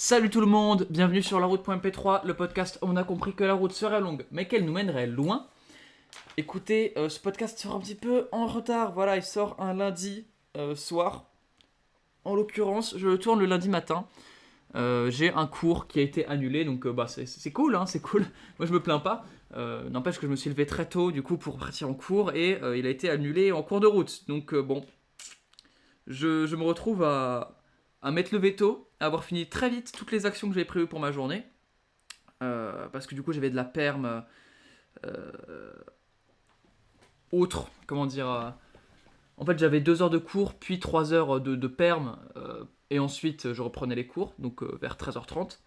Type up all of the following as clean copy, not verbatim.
Salut tout le monde, bienvenue sur la route.mp3, le podcast où on a compris que la route serait longue, mais qu'elle nous mènerait loin. Écoutez, ce podcast sort un petit peu en retard, voilà, il sort un lundi soir. En l'occurrence, je le tourne le lundi matin. J'ai un cours qui a été annulé, donc c'est cool, hein, c'est cool. Moi je me plains pas. N'empêche que je me suis levé très tôt du coup pour partir en cours et il a été annulé en cours de route. Donc bon, je me retrouve à m'être levé tôt, à avoir fini très vite toutes les actions que j'avais prévues pour ma journée. Parce que du coup j'avais de la perm autre, comment dire. En fait j'avais 2 heures de cours, puis 3 heures de perm, et ensuite je reprenais les cours, donc vers 13h30.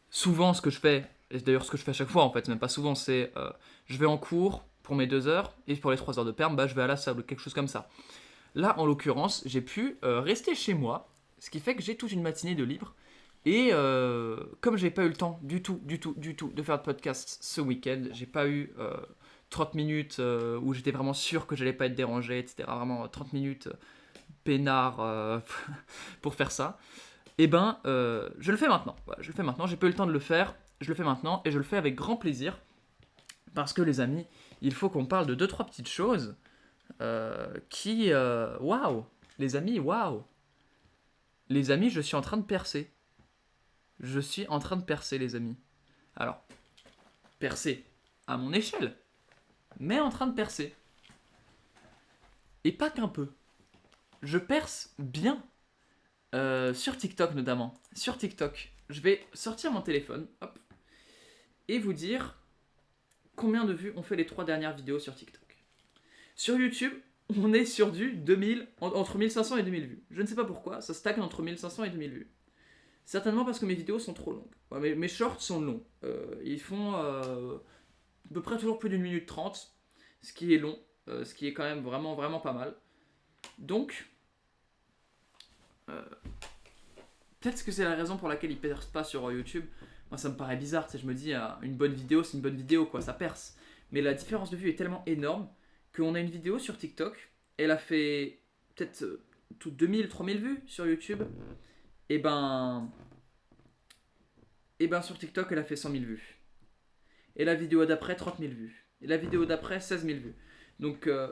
Souvent ce que je fais, et d'ailleurs ce que je fais à chaque fois en fait, même pas souvent, c'est je vais en cours pour mes 2 heures, et pour les 3 heures de perm, je vais à la salle ou quelque chose comme ça. Là en l'occurrence, j'ai pu rester chez moi, ce qui fait que j'ai toute une matinée de libre. Et comme j'ai pas eu le temps du tout de faire de podcast ce week-end, j'ai pas eu 30 minutes où j'étais vraiment sûr que j'allais pas être dérangé, etc. Vraiment 30 minutes peinard pour faire ça. Et ben, je le fais maintenant. Voilà, je le fais maintenant. J'ai pas eu le temps de le faire. Je le fais maintenant et je le fais avec grand plaisir. Parce que les amis, il faut qu'on parle de 2-3 petites choses qui... Waouh. Les amis, waouh. Les amis, je suis en train de percer. Je suis en train de percer, les amis. Alors, percer à mon échelle, mais en train de percer. Et pas qu'un peu. Je perce bien. Sur TikTok notamment. Sur TikTok, je vais sortir mon téléphone, hop, et vous dire combien de vues ont fait les 3 dernières vidéos sur TikTok. Sur YouTube, on est sur du 2000, entre 1500 et 2000 vues. Je ne sais pas pourquoi, ça stagne entre 1500 et 2000 vues. Certainement parce que mes vidéos sont trop longues. Ouais, mes shorts sont longs. Ils font à peu près toujours plus d'une minute 30, ce qui est long, ce qui est quand même vraiment pas mal. Donc, peut-être que c'est la raison pour laquelle ils percent pas sur YouTube. Moi ça me paraît bizarre, je me dis, une bonne vidéo c'est une bonne vidéo, quoi, ça perce. Mais la différence de vue est tellement énorme qu'on a une vidéo sur TikTok, elle a fait peut-être 2000-3000 vues sur YouTube. Et ben, sur TikTok elle a fait 100 000 vues. Et la vidéo d'après 30 000 vues. Et la vidéo d'après 16 000 vues. Donc vous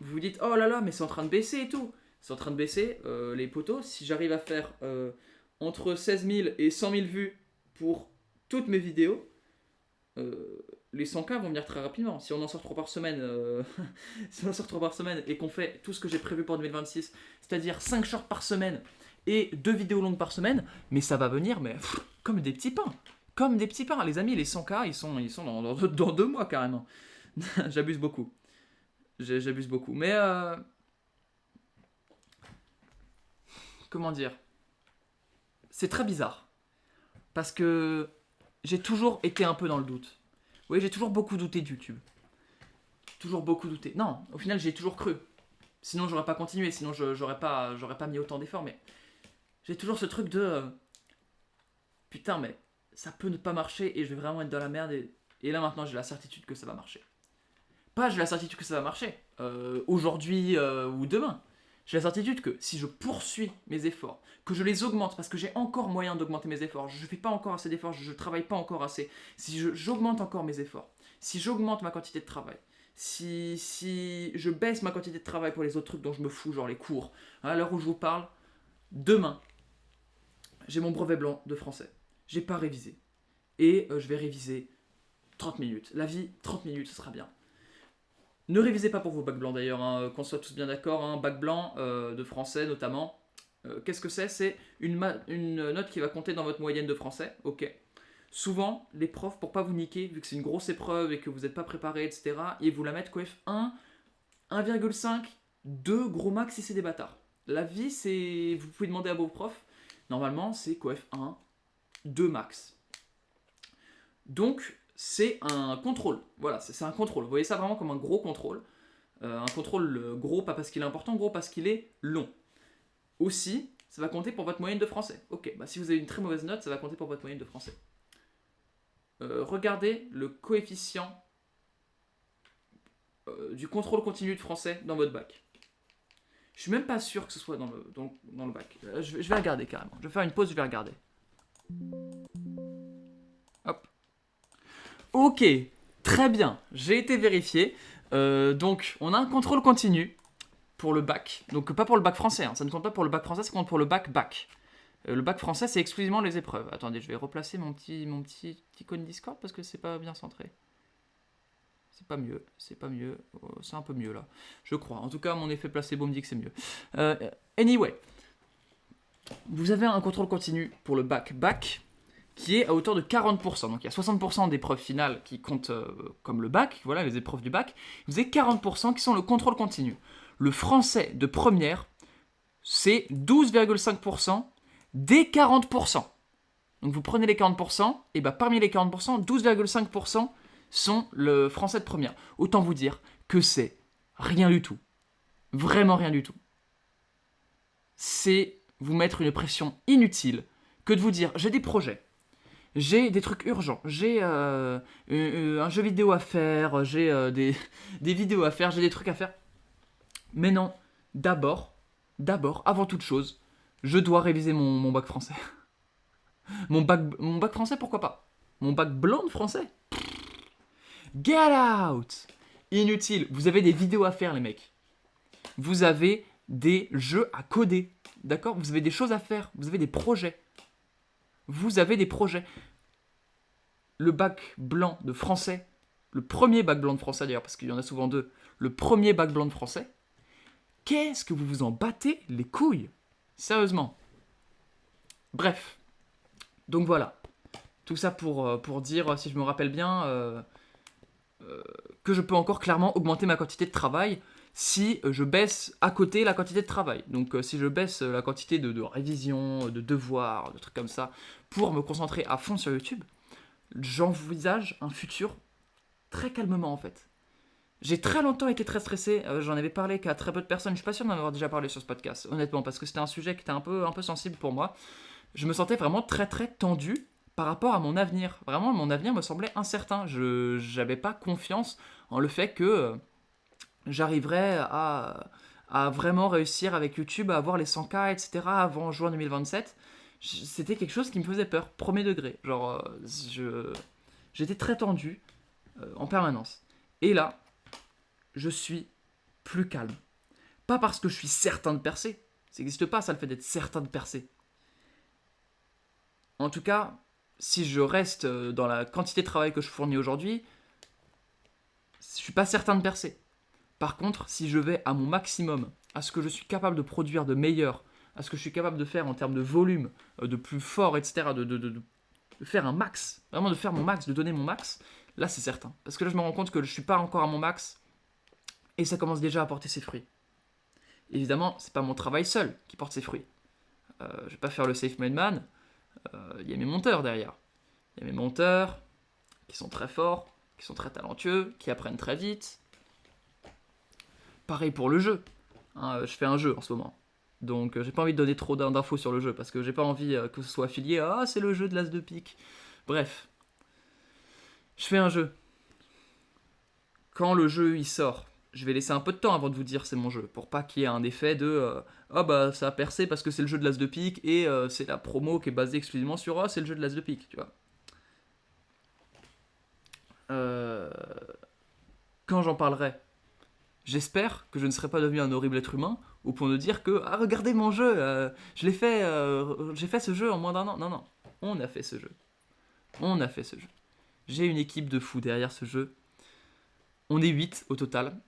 vous dites, oh là là, mais c'est en train de baisser et tout. C'est en train de baisser, les potos. Si j'arrive à faire entre 16 000 et 100 000 vues pour toutes mes vidéos, les 100K vont venir très rapidement. Si on en sort 3 par semaine, si on en sort 3 par semaine et qu'on fait tout ce que j'ai prévu pour 2026, c'est-à-dire 5 shorts par semaine et 2 vidéos longues par semaine, mais ça va venir mais comme des petits pains. Comme des petits pains. Les amis, les 100K, ils sont dans 2 mois carrément. J'abuse beaucoup. J'abuse beaucoup. Mais comment dire, c'est très bizarre. Parce que j'ai toujours été un peu dans le doute. Oui, j'ai toujours beaucoup douté de YouTube. Toujours beaucoup douté. Non, au final, j'ai toujours cru. Sinon, j'aurais pas continué. Sinon, j'aurais pas mis autant d'efforts. Mais j'ai toujours ce truc de putain, mais ça peut ne pas marcher et je vais vraiment être dans la merde. Et là, maintenant, j'ai la certitude que ça va marcher. Pas j'ai la certitude que ça va marcher aujourd'hui ou demain. J'ai la certitude que si je poursuis mes efforts, que je les augmente, parce que j'ai encore moyen d'augmenter mes efforts, je ne fais pas encore assez d'efforts, je ne travaille pas encore assez, si j'augmente encore mes efforts, si j'augmente ma quantité de travail, si je baisse ma quantité de travail pour les autres trucs dont je me fous, genre les cours, à l'heure où je vous parle, demain, j'ai mon brevet blanc de français. J'ai pas révisé. Et je vais réviser 30 minutes. La vie, 30 minutes, ce sera bien. Ne révisez pas pour vos bacs blancs d'ailleurs, hein, qu'on soit tous bien d'accord, hein, bac blanc de français notamment. Qu'est-ce que c'est? C'est une note qui va compter dans votre moyenne de français, ok. Souvent, les profs, pour pas vous niquer, vu que c'est une grosse épreuve et que vous n'êtes pas préparé, etc., ils vous la mettent coef 1, 1,5, 2, gros max si c'est des bâtards. La vie, c'est. Vous pouvez demander à vos profs, normalement, c'est coef 1, 2 max. Donc, c'est un contrôle. Voilà, c'est un contrôle. Vous voyez ça vraiment comme un gros contrôle. Un contrôle gros, pas parce qu'il est important, gros parce qu'il est long. Aussi, ça va compter pour votre moyenne de français. Ok, si vous avez une très mauvaise note, ça va compter pour votre moyenne de français. Regardez le coefficient du contrôle continu de français dans votre bac. Je suis même pas sûr que ce soit dans le bac. Je vais regarder carrément. Je vais faire une pause, je vais regarder. Hop. Ok, très bien. J'ai été vérifié. Donc, on a un contrôle continu pour le bac. Donc, pas pour le bac français. Ça ne compte pas pour le bac français, ça compte pour le bac. Le bac français, c'est exclusivement les épreuves. Attendez, je vais replacer mon petit icône Discord parce que c'est pas bien centré. C'est pas mieux. C'est un peu mieux là. Je crois. En tout cas, mon effet placebo me dit que c'est mieux. Anyway, vous avez un contrôle continu pour le bac qui est à hauteur de 40%. Donc il y a 60% d'épreuves finales qui comptent comme le bac, voilà les épreuves du bac. Vous avez 40% qui sont le contrôle continu. Le français de première, c'est 12,5% des 40%. Donc vous prenez les 40%, et parmi les 40%, 12,5% sont le français de première. Autant vous dire que c'est rien du tout. Vraiment rien du tout. C'est vous mettre une pression inutile que de vous dire j'ai des projets. J'ai des trucs urgents, j'ai un jeu vidéo à faire, j'ai des vidéos à faire, j'ai des trucs à faire. Mais non, d'abord, avant toute chose, je dois réviser mon bac français. Mon bac français, pourquoi pas? Mon bac blanc de français? Get out! Inutile, vous avez des vidéos à faire les mecs. Vous avez des jeux à coder, d'accord? Vous avez des choses à faire, vous avez des projets. Le bac blanc de français, le premier bac blanc de français d'ailleurs, parce qu'il y en a souvent deux, le premier bac blanc de français, qu'est-ce que vous vous en battez les couilles? Sérieusement. Bref. Donc voilà. Tout ça pour dire, si je me rappelle bien, que je peux encore clairement augmenter ma quantité de travail si je baisse à côté la quantité de travail. Donc si je baisse la quantité de révision, de devoirs, de trucs comme ça, pour me concentrer à fond sur YouTube, j'envisage un futur très calmement en fait. J'ai très longtemps été très stressé, j'en avais parlé qu'à très peu de personnes, je suis pas sûr d'en avoir déjà parlé sur ce podcast, honnêtement, parce que c'était un sujet qui était un peu sensible pour moi. Je me sentais vraiment très très tendu par rapport à mon avenir. Vraiment, mon avenir me semblait incertain. Je n'avais pas confiance en le fait que j'arriverais à vraiment réussir avec YouTube, à avoir les 100K, etc. avant juin 2027. C'était quelque chose qui me faisait peur, premier degré. Genre, j'étais très tendu en permanence. Et là, je suis plus calme. Pas parce que je suis certain de percer. Ça n'existe pas, ça, le fait d'être certain de percer. En tout cas, si je reste dans la quantité de travail que je fournis aujourd'hui, je suis pas certain de percer. Par contre, si je vais à mon maximum, à ce que je suis capable de produire de meilleur, à ce que je suis capable de faire en termes de volume, de plus fort, etc., de faire un max, vraiment de faire mon max, de donner mon max, là c'est certain. Parce que là je me rends compte que je suis pas encore à mon max, et ça commence déjà à porter ses fruits. Évidemment, c'est pas mon travail seul qui porte ses fruits. Je vais pas faire le safe made man, il y a mes monteurs derrière. Il y a mes monteurs qui sont très forts, qui sont très talentueux, qui apprennent très vite. Pareil pour le jeu. Je fais un jeu en ce moment. Donc j'ai pas envie de donner trop d'infos sur le jeu parce que j'ai pas envie que ce soit affilié à c'est le jeu de l'as de pique. Bref. Je fais un jeu. Quand le jeu il sort, je vais laisser un peu de temps avant de vous dire c'est mon jeu pour pas qu'il y ait un effet de ça a percé parce que c'est le jeu de l'as de pique et c'est la promo qui est basée exclusivement sur c'est le jeu de l'as de pique, tu vois. Quand j'en parlerai, j'espère que je ne serai pas devenu un horrible être humain au point de dire que regardez mon jeu, je l'ai fait, j'ai fait ce jeu en moins d'un an. Non, on a fait ce jeu. J'ai une équipe de fous derrière ce jeu. On est 8 au total.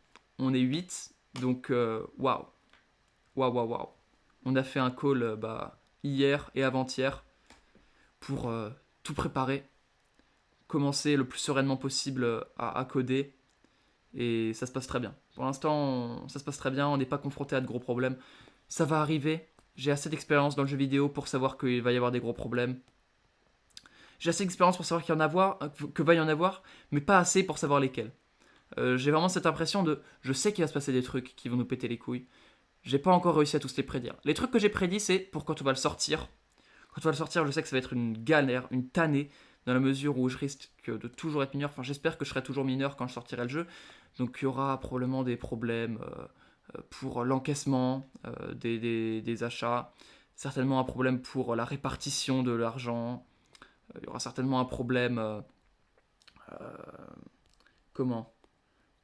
Donc waouh. On a fait un call hier et avant-hier pour tout préparer, commencer le plus sereinement possible à coder. Et ça se passe très bien. Pour l'instant, ça se passe très bien, on n'est pas confronté à de gros problèmes. Ça va arriver, j'ai assez d'expérience dans le jeu vidéo pour savoir qu'il va y avoir des gros problèmes. J'ai assez d'expérience pour savoir que va y en avoir, mais pas assez pour savoir lesquels. J'ai vraiment cette impression de... Je sais qu'il va se passer des trucs qui vont nous péter les couilles. J'ai pas encore réussi à tous les prédire. Les trucs que j'ai prédits, c'est pour quand on va le sortir. Quand on va le sortir, je sais que ça va être une galère, une tannée, dans la mesure où je risque de toujours être mineur. Enfin, j'espère que je serai toujours mineur quand je sortirai le jeu. Donc il y aura probablement des problèmes pour l'encaissement des achats, certainement un problème pour la répartition de l'argent, il y aura certainement un problème comment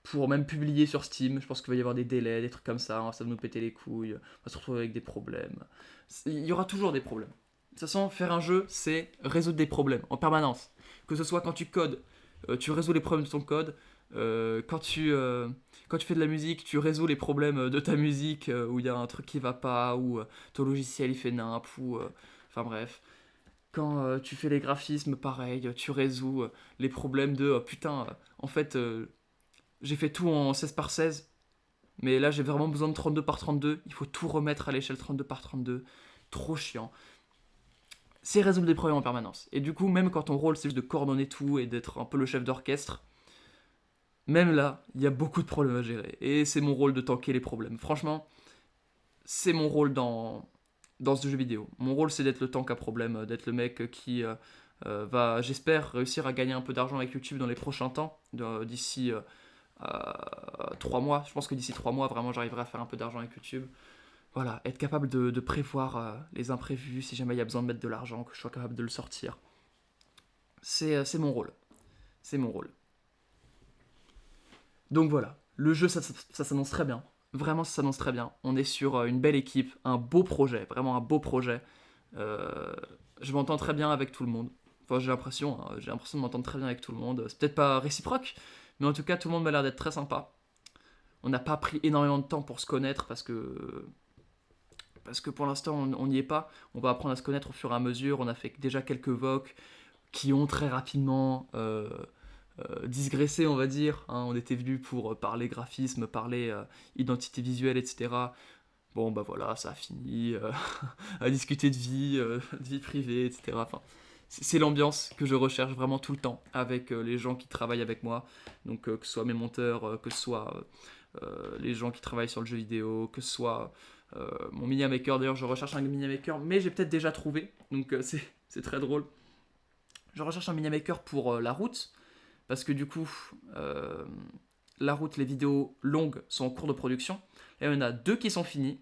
pour même publier sur Steam, je pense qu'il va y avoir des délais, des trucs comme ça, ça va nous péter les couilles, on va se retrouver avec des problèmes. Il y aura toujours des problèmes. De toute façon, faire un jeu, c'est résoudre des problèmes en permanence. Que ce soit quand tu codes, tu résous les problèmes de ton code. Quand tu fais de la musique, tu résous les problèmes de ta musique où il y a un truc qui va pas, ou ton logiciel il fait nimp, ou enfin bref. Quand tu fais les graphismes, pareil, tu résous les problèmes de putain, en fait, j'ai fait tout en 16 par 16, mais là j'ai vraiment besoin de 32 par 32, il faut tout remettre à l'échelle 32 par 32, trop chiant. C'est résoudre des problèmes en permanence. Et du coup, même quand ton rôle c'est juste de coordonner tout et d'être un peu le chef d'orchestre, même là, il y a beaucoup de problèmes à gérer. Et c'est mon rôle de tanker les problèmes. Franchement, c'est mon rôle dans ce jeu vidéo. Mon rôle c'est d'être le tank à problème, d'être le mec qui va, j'espère, réussir à gagner un peu d'argent avec YouTube dans les prochains temps, d'ici 3 mois. Je pense que d'ici 3 mois, vraiment, j'arriverai à faire un peu d'argent avec YouTube. Voilà, être capable de prévoir les imprévus, si jamais il y a besoin de mettre de l'argent, que je sois capable de le sortir. C'est mon rôle. C'est mon rôle. Donc voilà, le jeu, ça s'annonce très bien. Vraiment, ça s'annonce très bien. On est sur une belle équipe, un beau projet, vraiment un beau projet. Je m'entends très bien avec tout le monde. Enfin, j'ai l'impression de m'entendre très bien avec tout le monde. C'est peut-être pas réciproque, mais en tout cas, tout le monde m'a l'air d'être très sympa. On n'a pas pris énormément de temps pour se connaître parce que pour l'instant, on n'y est pas. On va apprendre à se connaître au fur et à mesure. On a fait déjà quelques vocs qui ont très rapidement digressé, on va dire. Hein. On était venus pour parler graphisme, parler identité visuelle, etc. Bon, bah voilà, ça a fini à discuter de vie privée, etc. Enfin, c'est l'ambiance que je recherche vraiment tout le temps avec les gens qui travaillent avec moi. Donc, que ce soit mes monteurs, que ce soit les gens qui travaillent sur le jeu vidéo, que ce soit mon mini maker. D'ailleurs, je recherche un mini maker, mais j'ai peut-être déjà trouvé. Donc, c'est très drôle. Je recherche un mini maker pour la route, parce que du coup, la route, les vidéos longues sont en cours de production. Et il y en a 2 qui sont finies.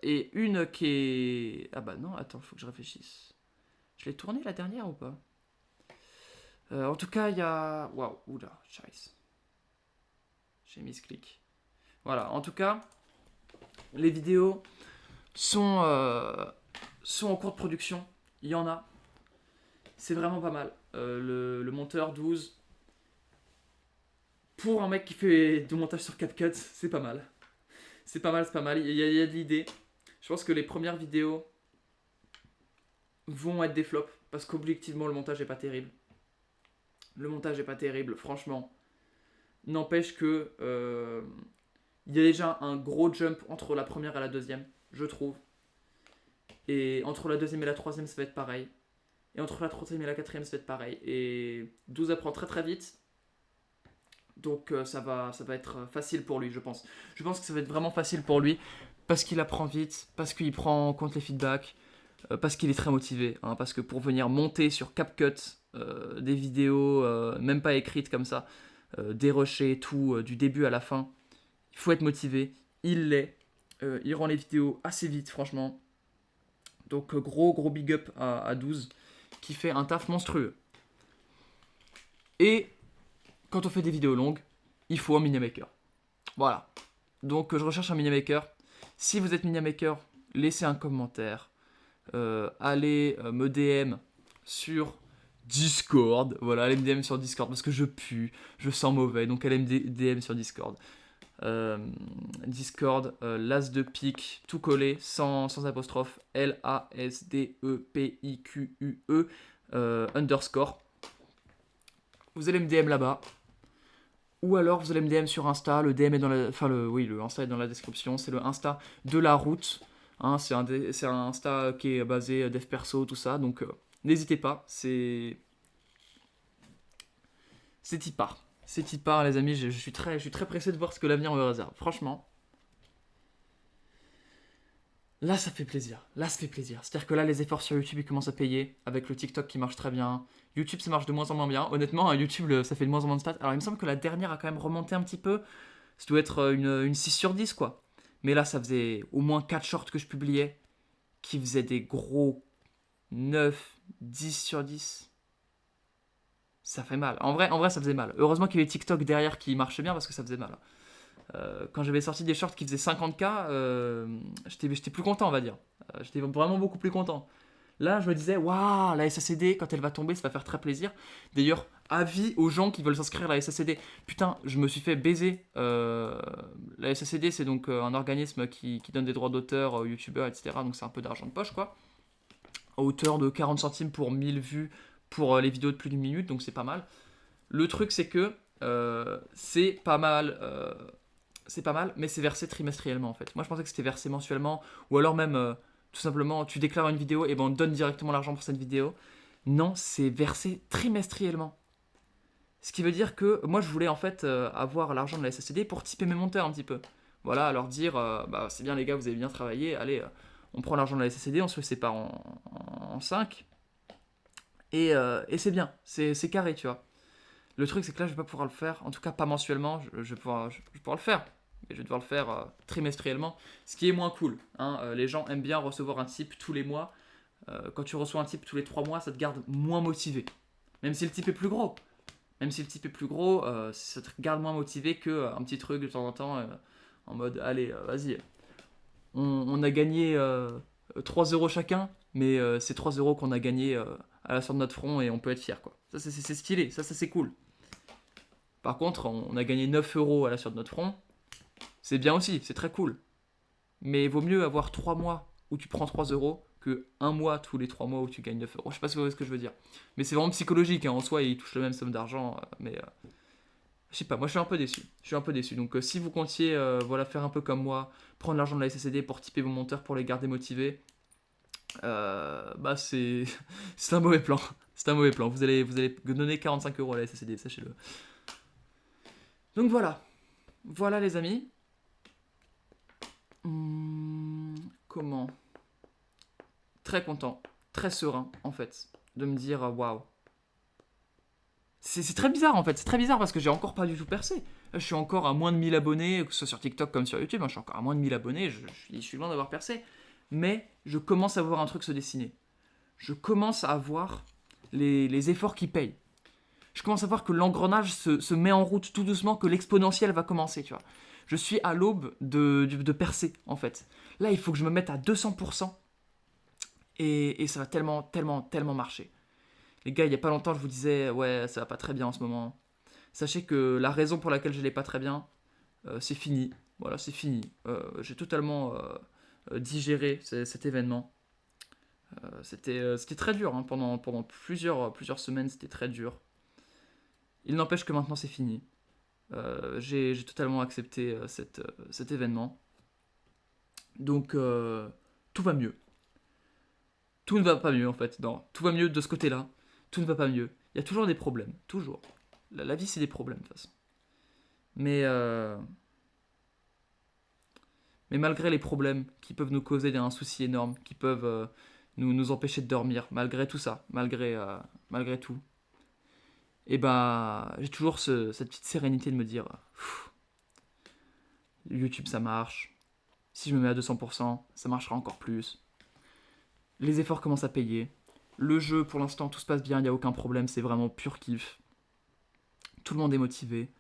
Et une qui est... Ah bah non, attends, faut que je réfléchisse. Je l'ai tournée la dernière ou pas En tout cas, il y a... Waouh, oula, scheiße. J'ai mis ce clic. Voilà, en tout cas, les vidéos sont en cours de production. Il y en a. C'est vraiment pas mal. Le monteur 12, pour un mec qui fait du montage sur CapCut, c'est pas mal. C'est pas mal. Il y a de l'idée. Je pense que les premières vidéos vont être des flops, parce qu'objectivement, le montage est pas terrible. Franchement. N'empêche que il y a déjà un gros jump entre la première et la deuxième, je trouve. Et entre la deuxième et la troisième, ça va être pareil. Et entre la troisième et la quatrième, ça va être pareil. Et 12 apprend très très vite. Donc ça va être facile pour lui, je pense. Je pense que ça va être vraiment facile pour lui, parce qu'il apprend vite, parce qu'il prend en compte les feedbacks, parce qu'il est très motivé. Hein, parce que pour venir monter sur CapCut des vidéos, même pas écrites comme ça, dérocher tout du début à la fin, il faut être motivé. Il l'est. Il rend les vidéos assez vite, franchement. Donc gros big up à 12, qui fait un taf monstrueux. Et quand on fait des vidéos longues, il faut un mini-maker. Voilà. Donc je recherche un mini-maker. Si vous êtes mini-maker, laissez un commentaire. Allez me DM sur Discord. Voilà, allez me DM sur Discord parce que je pue, je sens mauvais. Donc allez me DM sur Discord. Discord, l'as de pique, tout collé, sans apostrophe, LASDEPIQUE underscore. Vous allez me DM là-bas. Ou alors vous allez me DM sur Insta, le DM est dans la... Enfin, le Insta est dans la description, c'est le Insta de la route. Hein, c'est un Insta qui est basé dev perso, tout ça, donc n'hésitez pas, c'est y part. C'est y part, les amis, je suis très pressé de voir ce que l'avenir me réserve. Franchement, là ça fait plaisir. C'est-à-dire que là, les efforts sur YouTube, ils commencent à payer, avec le TikTok qui marche très bien. YouTube, ça marche de moins en moins bien. Honnêtement, YouTube, ça fait de moins en moins de stats. Alors, il me semble que la dernière a quand même remonté un petit peu. Ça doit être une 6 sur 10, quoi. Mais là, ça faisait au moins 4 shorts que je publiais qui faisaient des gros 9, 10 sur 10. Ça fait mal. En vrai, ça faisait mal. Heureusement qu'il y avait TikTok derrière qui marchait bien parce que ça faisait mal. Quand j'avais sorti des shorts qui faisaient 50K, j'étais plus content, on va dire. J'étais vraiment beaucoup plus content. Là, je me disais, waouh, la SACD, quand elle va tomber, ça va faire très plaisir. D'ailleurs, avis aux gens qui veulent s'inscrire à la SACD. Putain, je me suis fait baiser. La SACD, c'est donc un organisme qui donne des droits d'auteur aux youtubeurs, etc. Donc c'est un peu d'argent de poche, quoi. À hauteur de 40 centimes pour 1000 vues pour les vidéos de plus d'une minute, donc c'est pas mal. Le truc, c'est que c'est pas mal. C'est pas mal, mais c'est versé trimestriellement en fait. Moi je pensais que c'était versé mensuellement, ou alors même tout simplement tu déclares une vidéo et ben on te donne directement l'argent pour cette vidéo. Non, c'est versé trimestriellement. Ce qui veut dire que moi je voulais en fait avoir l'argent de la SACD pour typer mes monteurs un petit peu. Voilà, leur dire bah, c'est bien les gars, vous avez bien travaillé, allez, on prend l'argent de la SACD, on se le sépare en 5 et c'est bien, c'est carré, tu vois. Le truc, c'est que là, je vais pas pouvoir le faire. En tout cas, pas mensuellement. Je vais pouvoir le faire. Mais je vais devoir le faire trimestriellement. Ce qui est moins cool. Hein. Les gens aiment bien recevoir un type tous les mois. Quand tu reçois un type tous les 3 mois, ça te garde moins motivé. Même si le type est plus gros. Même si le type est plus gros, ça te garde moins motivé qu'un petit truc de temps en temps. En mode, allez, vas-y. On a gagné 3 euros chacun. Mais c'est 3 euros qu'on a gagné à la sortie de notre front et on peut être fier, quoi. Ça, c'est stylé. Ça, c'est cool. Par contre, on a gagné 9 euros à la suite de notre front. C'est bien aussi, c'est très cool. Mais il vaut mieux avoir 3 mois où tu prends 3 euros que un mois tous les 3 mois où tu gagnes 9 euros. Je sais pas si vous voyez ce que je veux dire. Mais c'est vraiment psychologique. Hein. En soi, ils touchent la même somme d'argent. Mais je sais pas, moi je suis un peu déçu. Je suis un peu déçu. Donc si vous comptiez voilà, faire un peu comme moi, prendre l'argent de la SACD pour typer vos monteurs, pour les garder motivés, bah c'est un mauvais plan. C'est un mauvais plan. Vous allez donner 45 euros à la SACD, sachez-le. Donc voilà. Voilà les amis. Comment Très content, très serein en fait, de me dire waouh. C'est très bizarre en fait, c'est très bizarre parce que j'ai encore pas du tout percé. Là, je suis encore à moins de 1000 abonnés, que ce soit sur TikTok comme sur YouTube, hein, je suis encore à moins de 1000 abonnés, je suis loin d'avoir percé. Mais je commence à voir un truc se dessiner. Je commence à voir les efforts qui payent. Je commence à voir que l'engrenage se met en route tout doucement, que l'exponentiel va commencer, tu vois. Je suis à l'aube de percer, en fait. Là, il faut que je me mette à 200%, et ça va tellement, tellement, tellement marcher. Les gars, il n'y a pas longtemps, je vous disais, ouais, ça va pas très bien en ce moment. Sachez que la raison pour laquelle je n'allais pas très bien, c'est fini. Voilà, c'est fini. J'ai totalement digéré cet événement. C'était très dur, hein. Pendant plusieurs semaines, c'était très dur. Il n'empêche que maintenant c'est fini. J'ai totalement accepté cet événement. Donc tout va mieux. Tout ne va pas mieux en fait. Non, tout va mieux de ce côté-là. Tout ne va pas mieux. Il y a toujours des problèmes. Toujours. La vie c'est des problèmes de toute façon. Mais, euh, mais malgré les problèmes qui peuvent nous causer un souci énorme, qui peuvent nous empêcher de dormir, malgré tout ça, malgré tout, et ben j'ai toujours cette petite sérénité de me dire YouTube ça marche. Si je me mets à 200%, ça marchera encore plus. Les efforts commencent à payer. Le jeu, pour l'instant, tout se passe bien, il n'y a aucun problème, c'est vraiment pur kiff. Tout le monde est motivé.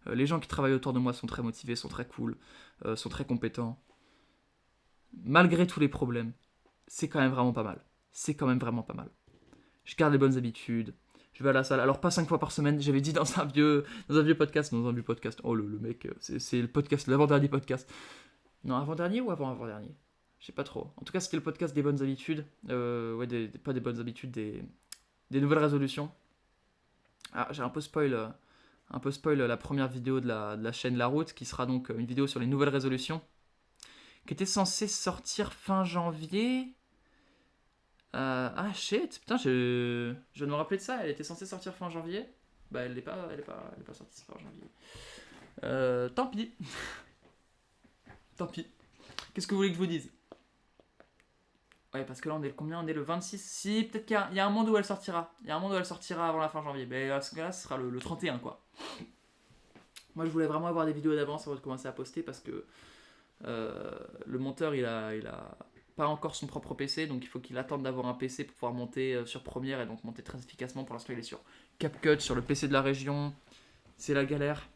Les gens qui travaillent autour de moi sont très motivés, sont très cool, sont très compétents. Malgré tous les problèmes, c'est quand même vraiment pas mal. C'est quand même vraiment pas mal. Je garde les bonnes habitudes. Je vais à la salle. Alors, pas 5 fois par semaine, j'avais dit dans un vieux podcast. Oh, le mec, c'est le podcast, l'avant-dernier podcast. Non, avant-dernier ou avant-avant-dernier? Je sais pas trop. En tout cas, c'était le podcast des bonnes habitudes. Ouais, pas des bonnes habitudes, des nouvelles résolutions. Ah, j'ai un peu spoil la première vidéo de la chaîne La Route, qui sera donc une vidéo sur les nouvelles résolutions, qui était censée sortir fin janvier. Ah shit, putain, je viens de me rappeler de ça. Elle était censée sortir fin janvier. Bah, elle n'est pas sortie fin janvier. Tant pis. Tant pis. Qu'est-ce que vous voulez que je vous dise? Ouais, parce que là, on est le combien? On est le 26. Si, peut-être qu'il y a un monde où elle sortira. Il y a un monde où elle sortira avant la fin janvier. Mais à ce cas-là, ce sera le 31, quoi. Moi, je voulais vraiment avoir des vidéos d'avance avant de commencer à poster parce que le monteur, il a pas encore son propre PC, donc il faut qu'il attende d'avoir un PC pour pouvoir monter sur Premiere et donc monter très efficacement. Pour l'instant, il est sur CapCut, sur le PC de la région. C'est la galère.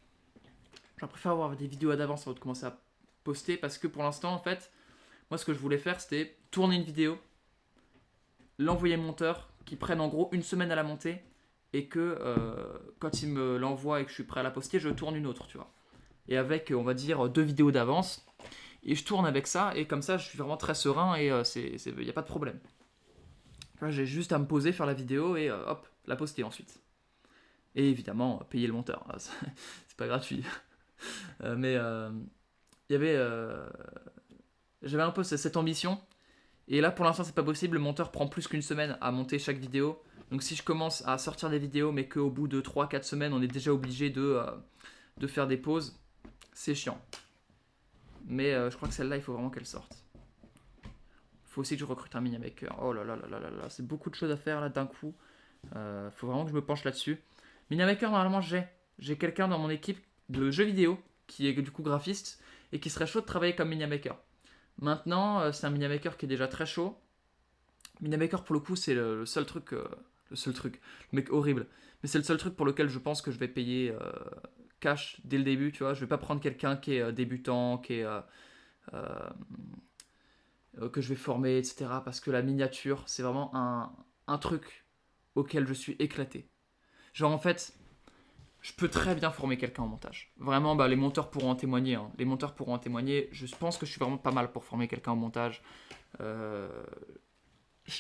Je préfère avoir des vidéos d'avance avant de commencer à poster parce que pour l'instant, en fait, moi, ce que je voulais faire, c'était tourner une vidéo, l'envoyer au monteur, qui prenne en gros une semaine à la monter et que quand il me l'envoie et que je suis prêt à la poster, je tourne une autre, tu vois. Et avec, on va dire, 2 vidéos d'avance. Et je tourne avec ça, et comme ça, je suis vraiment très serein et il n'y a pas de problème. Là, j'ai juste à me poser, faire la vidéo et hop, la poster ensuite. Et évidemment, payer le monteur. C'est pas gratuit. Mais il y avait. J'avais un peu cette ambition. Et là, pour l'instant, c'est pas possible. Le monteur prend plus qu'une semaine à monter chaque vidéo. Donc, si je commence à sortir des vidéos, mais qu'au bout de 3-4 semaines, on est déjà obligé de faire des pauses, c'est chiant. Mais je crois que celle-là, il faut vraiment qu'elle sorte. Il faut aussi que je recrute un mini-maker. Oh là là là là là là, c'est beaucoup de choses à faire là d'un coup. Faut vraiment que je me penche là-dessus. Mini-maker, normalement, j'ai quelqu'un dans mon équipe de jeux vidéo qui est du coup graphiste et qui serait chaud de travailler comme mini-maker. Maintenant, c'est un mini-maker qui est déjà très chaud. Mini-maker, pour le coup, c'est le seul truc. Le seul truc. Le mec horrible. Mais c'est le seul truc pour lequel je pense que je vais payer cash dès le début, tu vois. Je vais pas prendre quelqu'un qui est débutant, qui est euh, que je vais former, etc. Parce que la miniature, c'est vraiment un truc auquel je suis éclaté. Genre en fait, je peux très bien former quelqu'un en montage. Vraiment, bah, les monteurs pourront en témoigner. Hein. Les monteurs pourront en témoigner. Je pense que je suis vraiment pas mal pour former quelqu'un en montage. Euh,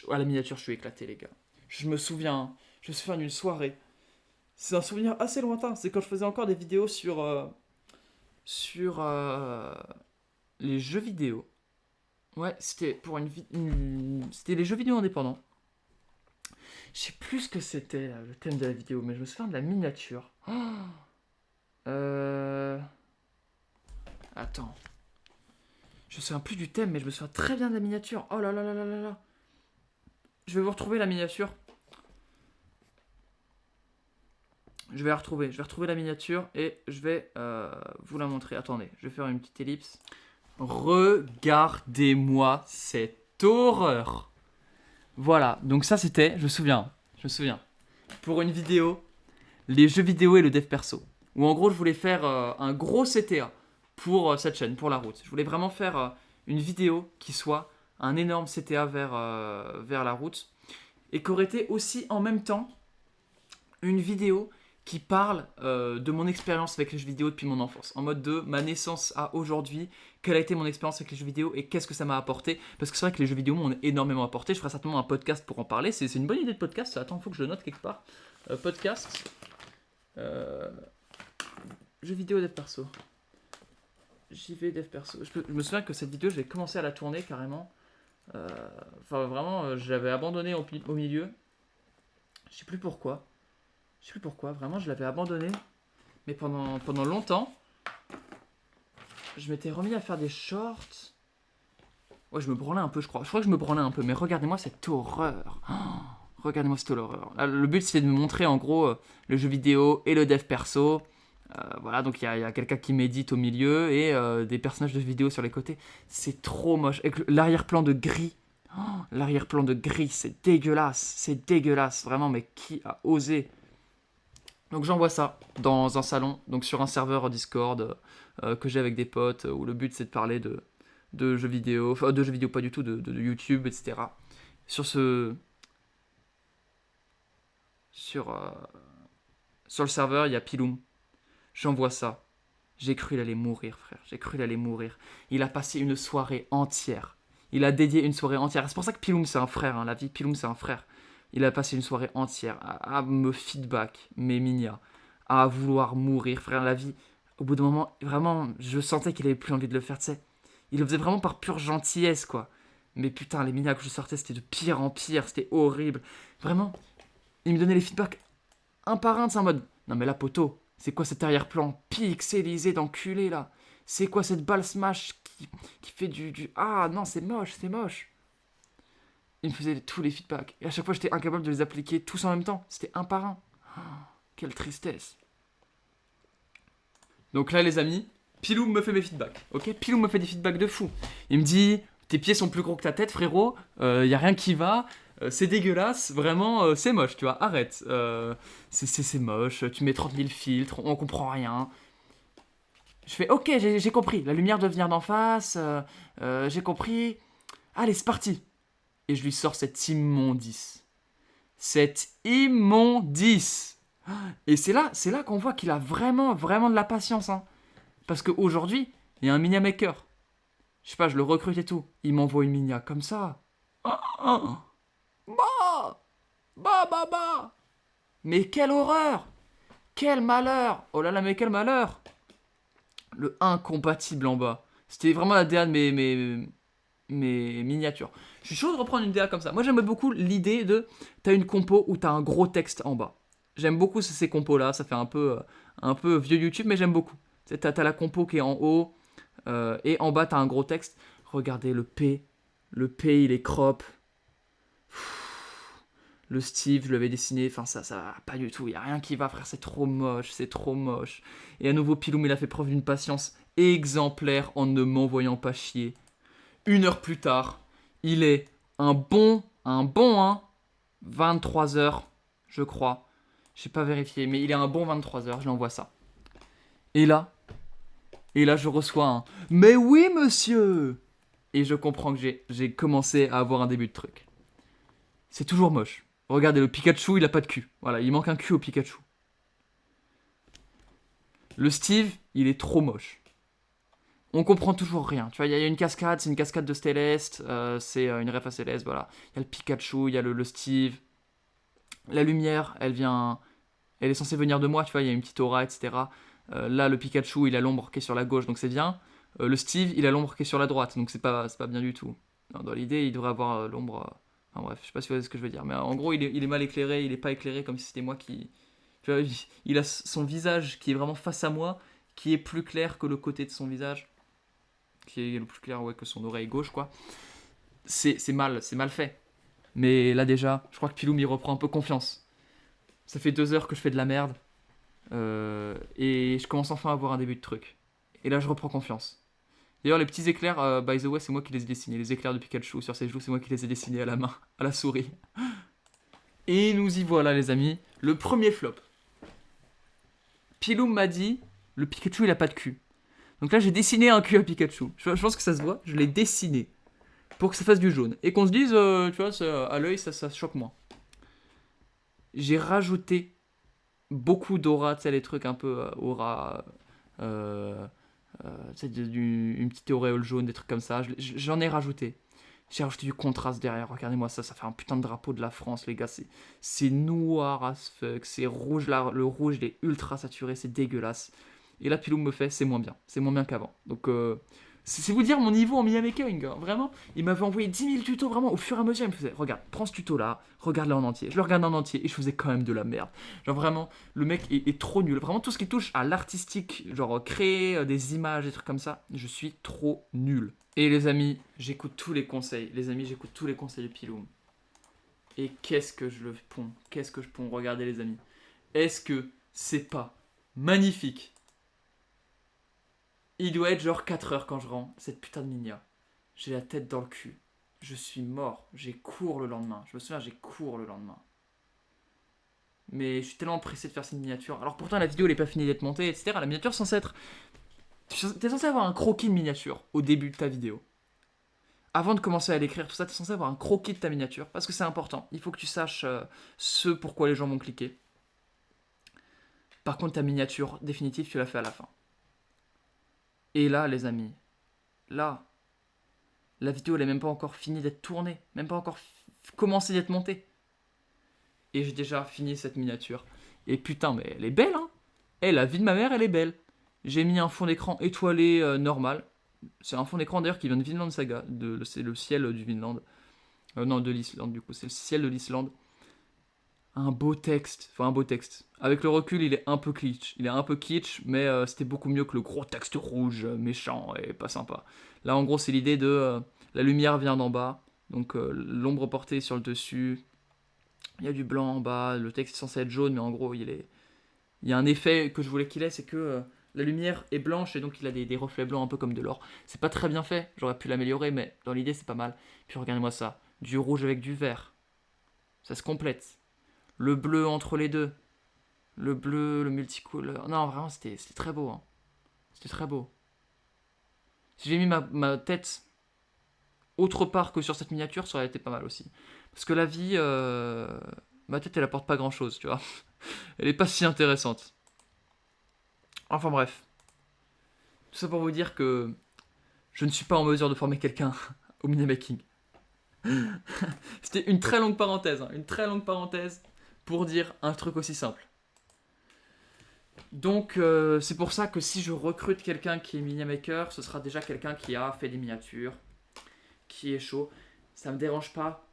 à la miniature, je suis éclaté, les gars. Je me souviens d'une soirée. C'est un souvenir assez lointain. C'est quand je faisais encore des vidéos sur les jeux vidéo. Ouais, c'était pour c'était les jeux vidéo indépendants. Je sais plus ce que c'était là, le thème de la vidéo, mais je me souviens de la miniature. Oh Attends. Je me souviens plus du thème, mais je me souviens très bien de la miniature. Oh là là là là là là. Je vais vous retrouver la miniature. Je vais la retrouver. Je vais retrouver la miniature et je vais vous la montrer. Attendez, je vais faire une petite ellipse. Regardez-moi cette horreur. Voilà, donc ça c'était, je me souviens, pour une vidéo, les jeux vidéo et le dev perso. Où en gros je voulais faire un gros CTA pour cette chaîne, pour la route. Je voulais vraiment faire une vidéo qui soit un énorme CTA vers la route. Et qui aurait été aussi en même temps une vidéo qui parle de mon expérience avec les jeux vidéo depuis mon enfance. En mode de ma naissance à aujourd'hui, quelle a été mon expérience avec les jeux vidéo et qu'est-ce que ça m'a apporté. Parce que c'est vrai que les jeux vidéo m'ont énormément apporté. Je ferai certainement un podcast pour en parler. C'est une bonne idée de podcast. Attends, il faut que je le note quelque part. Podcast. Jeux vidéo dev perso. JV dev perso. Je me souviens que cette vidéo, j'ai commencé à la tourner carrément. Enfin, vraiment, j'avais abandonné au milieu. Je sais plus pourquoi. Vraiment, je l'avais abandonné. Mais pendant longtemps, je m'étais remis à faire des shorts. Ouais, je me branlais un peu, je crois. Je crois que je me branlais un peu, mais regardez-moi cette horreur. Oh, regardez-moi cette horreur. Là, le but, c'était de me montrer, en gros, le jeu vidéo et le dev perso. Voilà, donc il y a quelqu'un qui médite au milieu et des personnages de vidéo sur les côtés. C'est trop moche. Avec l'arrière-plan de gris. Oh, l'arrière-plan de gris, c'est dégueulasse. C'est dégueulasse, vraiment, mais qui a osé? Donc j'envoie ça dans un salon, donc sur un serveur Discord que j'ai avec des potes, où le but c'est de parler de jeux vidéo, enfin de jeux vidéo pas du tout, de YouTube, etc. Sur sur, euh, sur le serveur, il y a Piloum. J'envoie ça. J'ai cru qu'il allait mourir, frère. J'ai cru qu'il allait mourir. Il a passé une soirée entière. Il a dédié une soirée entière. C'est pour ça que Piloum c'est un frère, hein. La vie, Piloum c'est un frère. Il a passé une soirée entière à me feedback, mes mignas, à vouloir mourir, frère. La vie, au bout d'un moment, vraiment, je sentais qu'il avait plus envie de le faire, tu sais. Il le faisait vraiment par pure gentillesse, quoi. Mais putain, les mignas que je sortais, c'était de pire en pire, c'était horrible. Vraiment, il me donnait les feedbacks un par un, c'est en mode, non mais là, poteau, c'est quoi cet arrière-plan pixelisé d'enculé, là? C'est quoi cette balle smash qui fait du... Ah non, c'est moche, c'est moche. Il me faisait tous les feedbacks. Et à chaque fois, j'étais incapable de les appliquer tous en même temps. C'était un par un. Oh, quelle tristesse. Donc là, les amis, Pilou me fait mes feedbacks. Ok, Pilou me fait des feedbacks de fou. Il me dit, tes pieds sont plus gros que ta tête, frérot. Y a rien qui va. C'est dégueulasse. Vraiment, c'est moche, tu vois. Arrête. C'est moche. Tu mets 30 000 filtres. On comprend rien. Je fais, ok, j'ai compris. La lumière doit venir d'en face. J'ai compris. Allez, c'est parti. Et je lui sors cette immondice. Cette immondice. Et c'est là qu'on voit qu'il a vraiment, vraiment de la patience. Hein. Parce qu'aujourd'hui, il y a un Minia Maker. Je sais pas, je le recrute et tout. Il m'envoie une Minia comme ça. Ah, ah. Bah, bah. Mais quelle horreur. Quel malheur. Oh là là, mais quel malheur. Le incompatible en bas. C'était vraiment la DA de mes miniatures. Je suis chaud de reprendre une DA comme ça. Moi, j'aime beaucoup l'idée de... T'as une compo où t'as un gros texte en bas. J'aime beaucoup ces compos-là. Ça fait un peu vieux YouTube, mais j'aime beaucoup. T'as la compo qui est en haut. Et en bas, t'as un gros texte. Regardez, le P. Le P, il est crop. Le Steve, je l'avais dessiné. Enfin, ça va pas du tout. Il y a rien qui va, frère. C'est trop moche. C'est trop moche. Et à nouveau, Piloum, il a fait preuve d'une patience exemplaire en ne m'envoyant pas chier. 1 heure plus tard, il est un bon 23 heures, je crois. J'ai pas vérifié, mais il est un bon 23 heures. Je lui envoie ça. Et là, je reçois un mais oui, monsieur. Et je comprends que j'ai commencé à avoir un début de truc. C'est toujours moche. Regardez, le Pikachu, il a pas de cul. Voilà, il manque un cul au Pikachu. Le Steve, il est trop moche. On comprend toujours rien. Tu vois, il y a une cascade, c'est une cascade de Céleste, c'est une ref à Céleste, voilà. Il y a le Pikachu, il y a le Steve. La lumière, elle est censée venir de moi, tu vois, il y a une petite aura, etc. Là, le Pikachu, il a l'ombre qui est sur la gauche, donc c'est bien. Le Steve, il a l'ombre qui est sur la droite, donc c'est pas bien du tout. Non, dans l'idée, il devrait avoir l'ombre... Enfin bref, je sais pas si vous voyez ce que je veux dire. Mais en gros, il est mal éclairé, il est pas éclairé comme si c'était moi qui... Tu vois, il a son visage qui est vraiment face à moi, qui est plus clair que le côté de son visage. Qui est le plus clair, ouais, que son oreille gauche, quoi. C'est mal fait. Mais là déjà, je crois que Piloum, il reprend un peu confiance. Ça fait 2 heures que je fais de la merde. Et je commence enfin à avoir un début de truc. Et là, je reprends confiance. D'ailleurs, les petits éclairs, by the way, c'est moi qui les ai dessinés. Les éclairs de Pikachu sur ses joues, c'est moi qui les ai dessinés à la main, à la souris. Et nous y voilà, les amis. Le premier flop. Piloum m'a dit, le Pikachu, il a pas de cul. Donc là, j'ai dessiné un cul à Pikachu. Je pense que ça se voit. Je l'ai dessiné pour que ça fasse du jaune. Et qu'on se dise, tu vois, à l'œil, ça choque moins. J'ai rajouté beaucoup d'aura, tu sais, les trucs un peu aura... tu sais, une petite auréole jaune, des trucs comme ça. J'en ai rajouté. J'ai rajouté du contraste derrière. Regardez-moi ça, ça fait un putain de drapeau de la France, les gars. C'est noir as fuck, c'est rouge. Là, le rouge, il est ultra saturé, c'est dégueulasse. Et là, Pilou me fait, c'est moins bien. C'est moins bien qu'avant. Donc, c'est vous dire mon niveau en Mia Making. Hein. Vraiment, il m'avait envoyé 10 000 tutos, vraiment, au fur et à mesure. Il me faisait, regarde, prends ce tuto-là, regarde-le en entier. Je le regarde en entier et je faisais quand même de la merde. Genre, vraiment, le mec est trop nul. Vraiment, tout ce qui touche à l'artistique, genre créer des images, des trucs comme ça, je suis trop nul. Et les amis, j'écoute tous les conseils. Les amis, j'écoute tous les conseils de Piloum. Et qu'est-ce que je le ponds. Qu'est-ce que je ponds. Regardez, les amis. Est-ce que c'est pas magnifique? Il doit être genre 4 heures quand je rends cette putain de Minia. J'ai la tête dans le cul. Je suis mort. J'ai cours le lendemain. Je me souviens, j'ai cours le lendemain. Mais je suis tellement pressé de faire cette miniature. Alors pourtant, la vidéo elle est pas finie d'être montée, etc. La miniature est censée être... T'es censé avoir un croquis de miniature au début de ta vidéo. Avant de commencer à l'écrire, tout ça, t'es censé avoir un croquis de ta miniature. Parce que c'est important. Il faut que tu saches ce pourquoi les gens vont cliquer. Par contre, ta miniature définitive, tu l'as fait à la fin. Et là, les amis, là, la vidéo, elle est même pas encore finie d'être tournée. Même pas encore commencé d'être montée. Et j'ai déjà fini cette miniature. Et putain, mais elle est belle, hein. Eh, la vie de ma mère, elle est belle. J'ai mis un fond d'écran étoilé normal. C'est un fond d'écran d'ailleurs qui vient de Vinland Saga. C'est le ciel du Vinland. Non, de l'Islande du coup. C'est le ciel de l'Islande. Un beau texte. Enfin, un beau texte. Avec le recul, il est un peu kitsch. Il est un peu kitsch, mais c'était beaucoup mieux que le gros texte rouge, méchant et pas sympa. Là, en gros, c'est l'idée de... la lumière vient d'en bas. Donc, l'ombre portée sur le dessus. Il y a du blanc en bas. Le texte est censé être jaune, mais en gros, il y a un effet que je voulais qu'il ait, c'est que La lumière est blanche et donc il a des reflets blancs un peu comme de l'or. C'est pas très bien fait, j'aurais pu l'améliorer, mais dans l'idée c'est pas mal. Puis regardez-moi ça, du rouge avec du vert, ça se complète. Le bleu entre les deux, le bleu, le multicouleur. Non, vraiment c'était très beau, hein. C'était très beau. Si j'ai mis ma tête autre part que sur cette miniature, ça aurait été pas mal aussi. Parce que la vie, ma tête elle apporte pas grand chose, tu vois. Elle est pas si intéressante. Enfin bref, tout ça pour vous dire que je ne suis pas en mesure de former quelqu'un au mini-making. C'était une très longue parenthèse, hein, une très longue parenthèse pour dire un truc aussi simple. Donc c'est pour ça que si je recrute quelqu'un qui est mini-maker, ce sera déjà quelqu'un qui a fait des miniatures, qui est chaud. Ça me dérange pas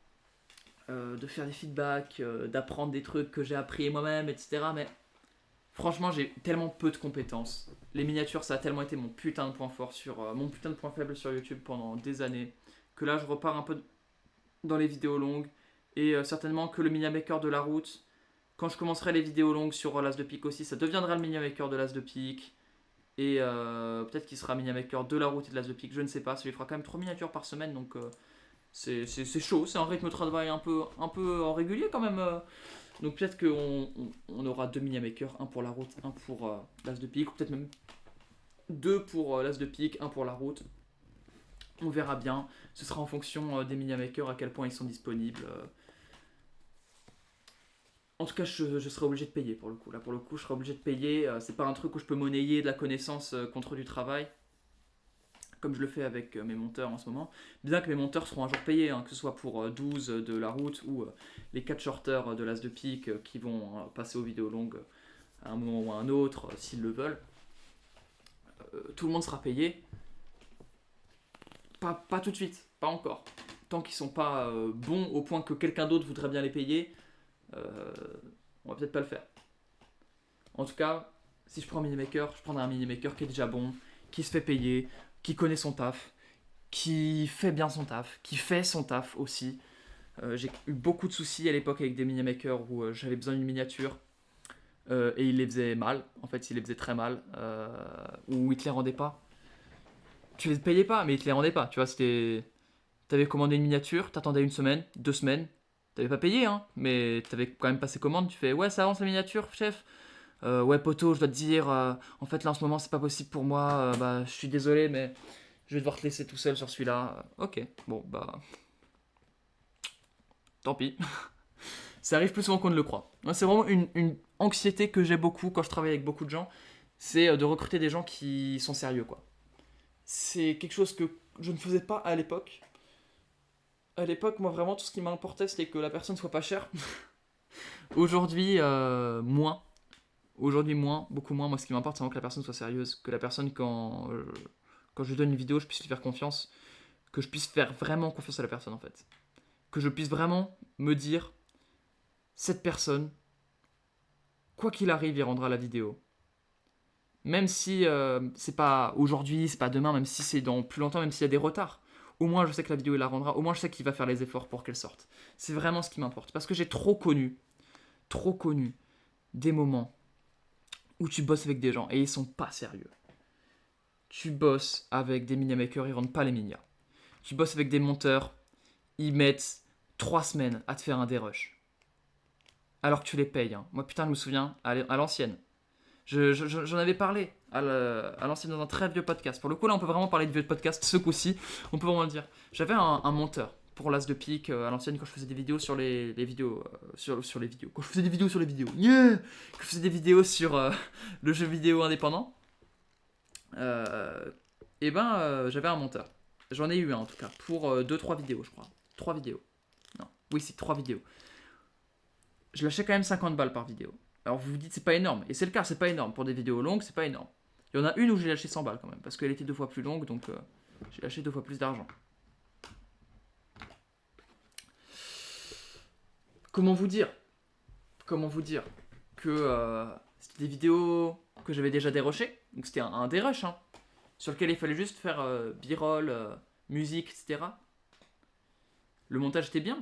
de faire des feedbacks, d'apprendre des trucs que j'ai appris moi-même, etc. Mais franchement, j'ai tellement peu de compétences. Les miniatures, ça a tellement été mon putain de point fort mon putain de point faible sur YouTube pendant des années que là, je repars un peu dans les vidéos longues et certainement que le mini-maker de la route, quand je commencerai les vidéos longues sur l'As de pique aussi, ça deviendra le mini-maker de l'As de pique et peut-être qu'il sera mini-maker de la route et de l'As de pique, je ne sais pas, ça lui fera quand même 3 miniatures par semaine donc c'est chaud, c'est un rythme de travail un peu en régulier quand même. Donc peut-être qu'on aura 2 mini-makers, un pour la route, un pour l'As de pique, ou peut-être même 2 pour l'As de pique, un pour la route. On verra bien. Ce sera en fonction des mini-makers, à quel point ils sont disponibles. En tout cas, je serai obligé de payer pour le coup. Là, pour le coup, je serai obligé de payer. C'est pas un truc où je peux monnayer de la connaissance contre du travail, comme je le fais avec mes monteurs en ce moment. Bien que mes monteurs seront un jour payés, hein, que ce soit pour 12 de la route ou les 4 shorters de l'As de pique qui vont passer aux vidéos longues à un moment ou à un autre, s'ils le veulent. Tout le monde sera payé. Pas tout de suite, pas encore. Tant qu'ils sont pas bons au point que quelqu'un d'autre voudrait bien les payer, on va peut-être pas le faire. En tout cas, si je prends un mini-maker, je prendrai un mini-maker qui est déjà bon, qui se fait payer, qui connaît son taf, qui fait bien son taf, qui fait son taf aussi. J'ai eu beaucoup de soucis à l'époque avec des mini-makers où j'avais besoin d'une miniature et ils les faisaient mal. En fait, ils les faisaient très mal ou ils te les rendaient pas. Tu les payais pas, mais ils te les rendaient pas. Tu vois, c'était. T'avais commandé une miniature, t'attendais une semaine, 2 semaines. T'avais pas payé, hein, mais t'avais quand même passé commande. Tu fais ouais, ça avance la miniature, chef. Ouais, poto, je dois te dire, en fait là en ce moment c'est pas possible pour moi. Bah, je suis désolé, mais je vais devoir te laisser tout seul sur celui-là. Ok, bon, bah. Tant pis. Ça arrive plus souvent qu'on ne le croit. Moi, c'est vraiment une anxiété que j'ai beaucoup quand je travaille avec beaucoup de gens. C'est de recruter des gens qui sont sérieux, quoi. C'est quelque chose que je ne faisais pas à l'époque. À l'époque, moi, vraiment, tout ce qui m'importait, c'était que la personne soit pas chère. Aujourd'hui, moins. Aujourd'hui, moins, beaucoup moins. Moi, ce qui m'importe, c'est vraiment que la personne soit sérieuse. Que la personne, quand je lui donne une vidéo, je puisse lui faire confiance. Que je puisse faire vraiment confiance à la personne, en fait. Que je puisse vraiment me dire, cette personne, quoi qu'il arrive, il rendra la vidéo. Même si c'est pas aujourd'hui, c'est pas demain, même si c'est dans plus longtemps, même s'il y a des retards. Au moins, je sais que la vidéo, il la rendra. Au moins, je sais qu'il va faire les efforts pour qu'elle sorte. C'est vraiment ce qui m'importe. Parce que j'ai trop connu des moments où tu bosses avec des gens et ils sont pas sérieux. Tu bosses avec des minimakers, ils rendent pas les minia. Tu bosses avec des monteurs, ils mettent 3 semaines à te faire un dérush. Alors que tu les payes. Hein. Moi, putain, je me souviens, à l'ancienne. J'en avais parlé à l'ancienne dans un très vieux podcast. Pour le coup, là, on peut vraiment parler de vieux podcast. Ce coup-ci, on peut vraiment le dire. J'avais un monteur pour l'As de pique à l'ancienne quand je faisais des vidéos sur les vidéos. Sur les vidéos. Quand je faisais des vidéos sur les vidéos. Yeah. Quand je faisais des vidéos sur le jeu vidéo indépendant. J'avais un monteur. J'en ai eu un en tout cas. Pour 2-3 vidéos, je crois. 3 vidéos. Non. Oui, c'est 3 vidéos. Je lâchais quand même 50 balles par vidéo. Alors vous vous dites c'est pas énorme, et c'est le cas, c'est pas énorme. Pour des vidéos longues, c'est pas énorme. Il y en a une où j'ai lâché 100 balles quand même, parce qu'elle était 2 fois plus longue, donc j'ai lâché 2 fois plus d'argent. Comment vous dire que c'était des vidéos que j'avais déjà dérushées, donc c'était un dérush, hein, sur lequel il fallait juste faire b-roll, musique, etc. Le montage était bien.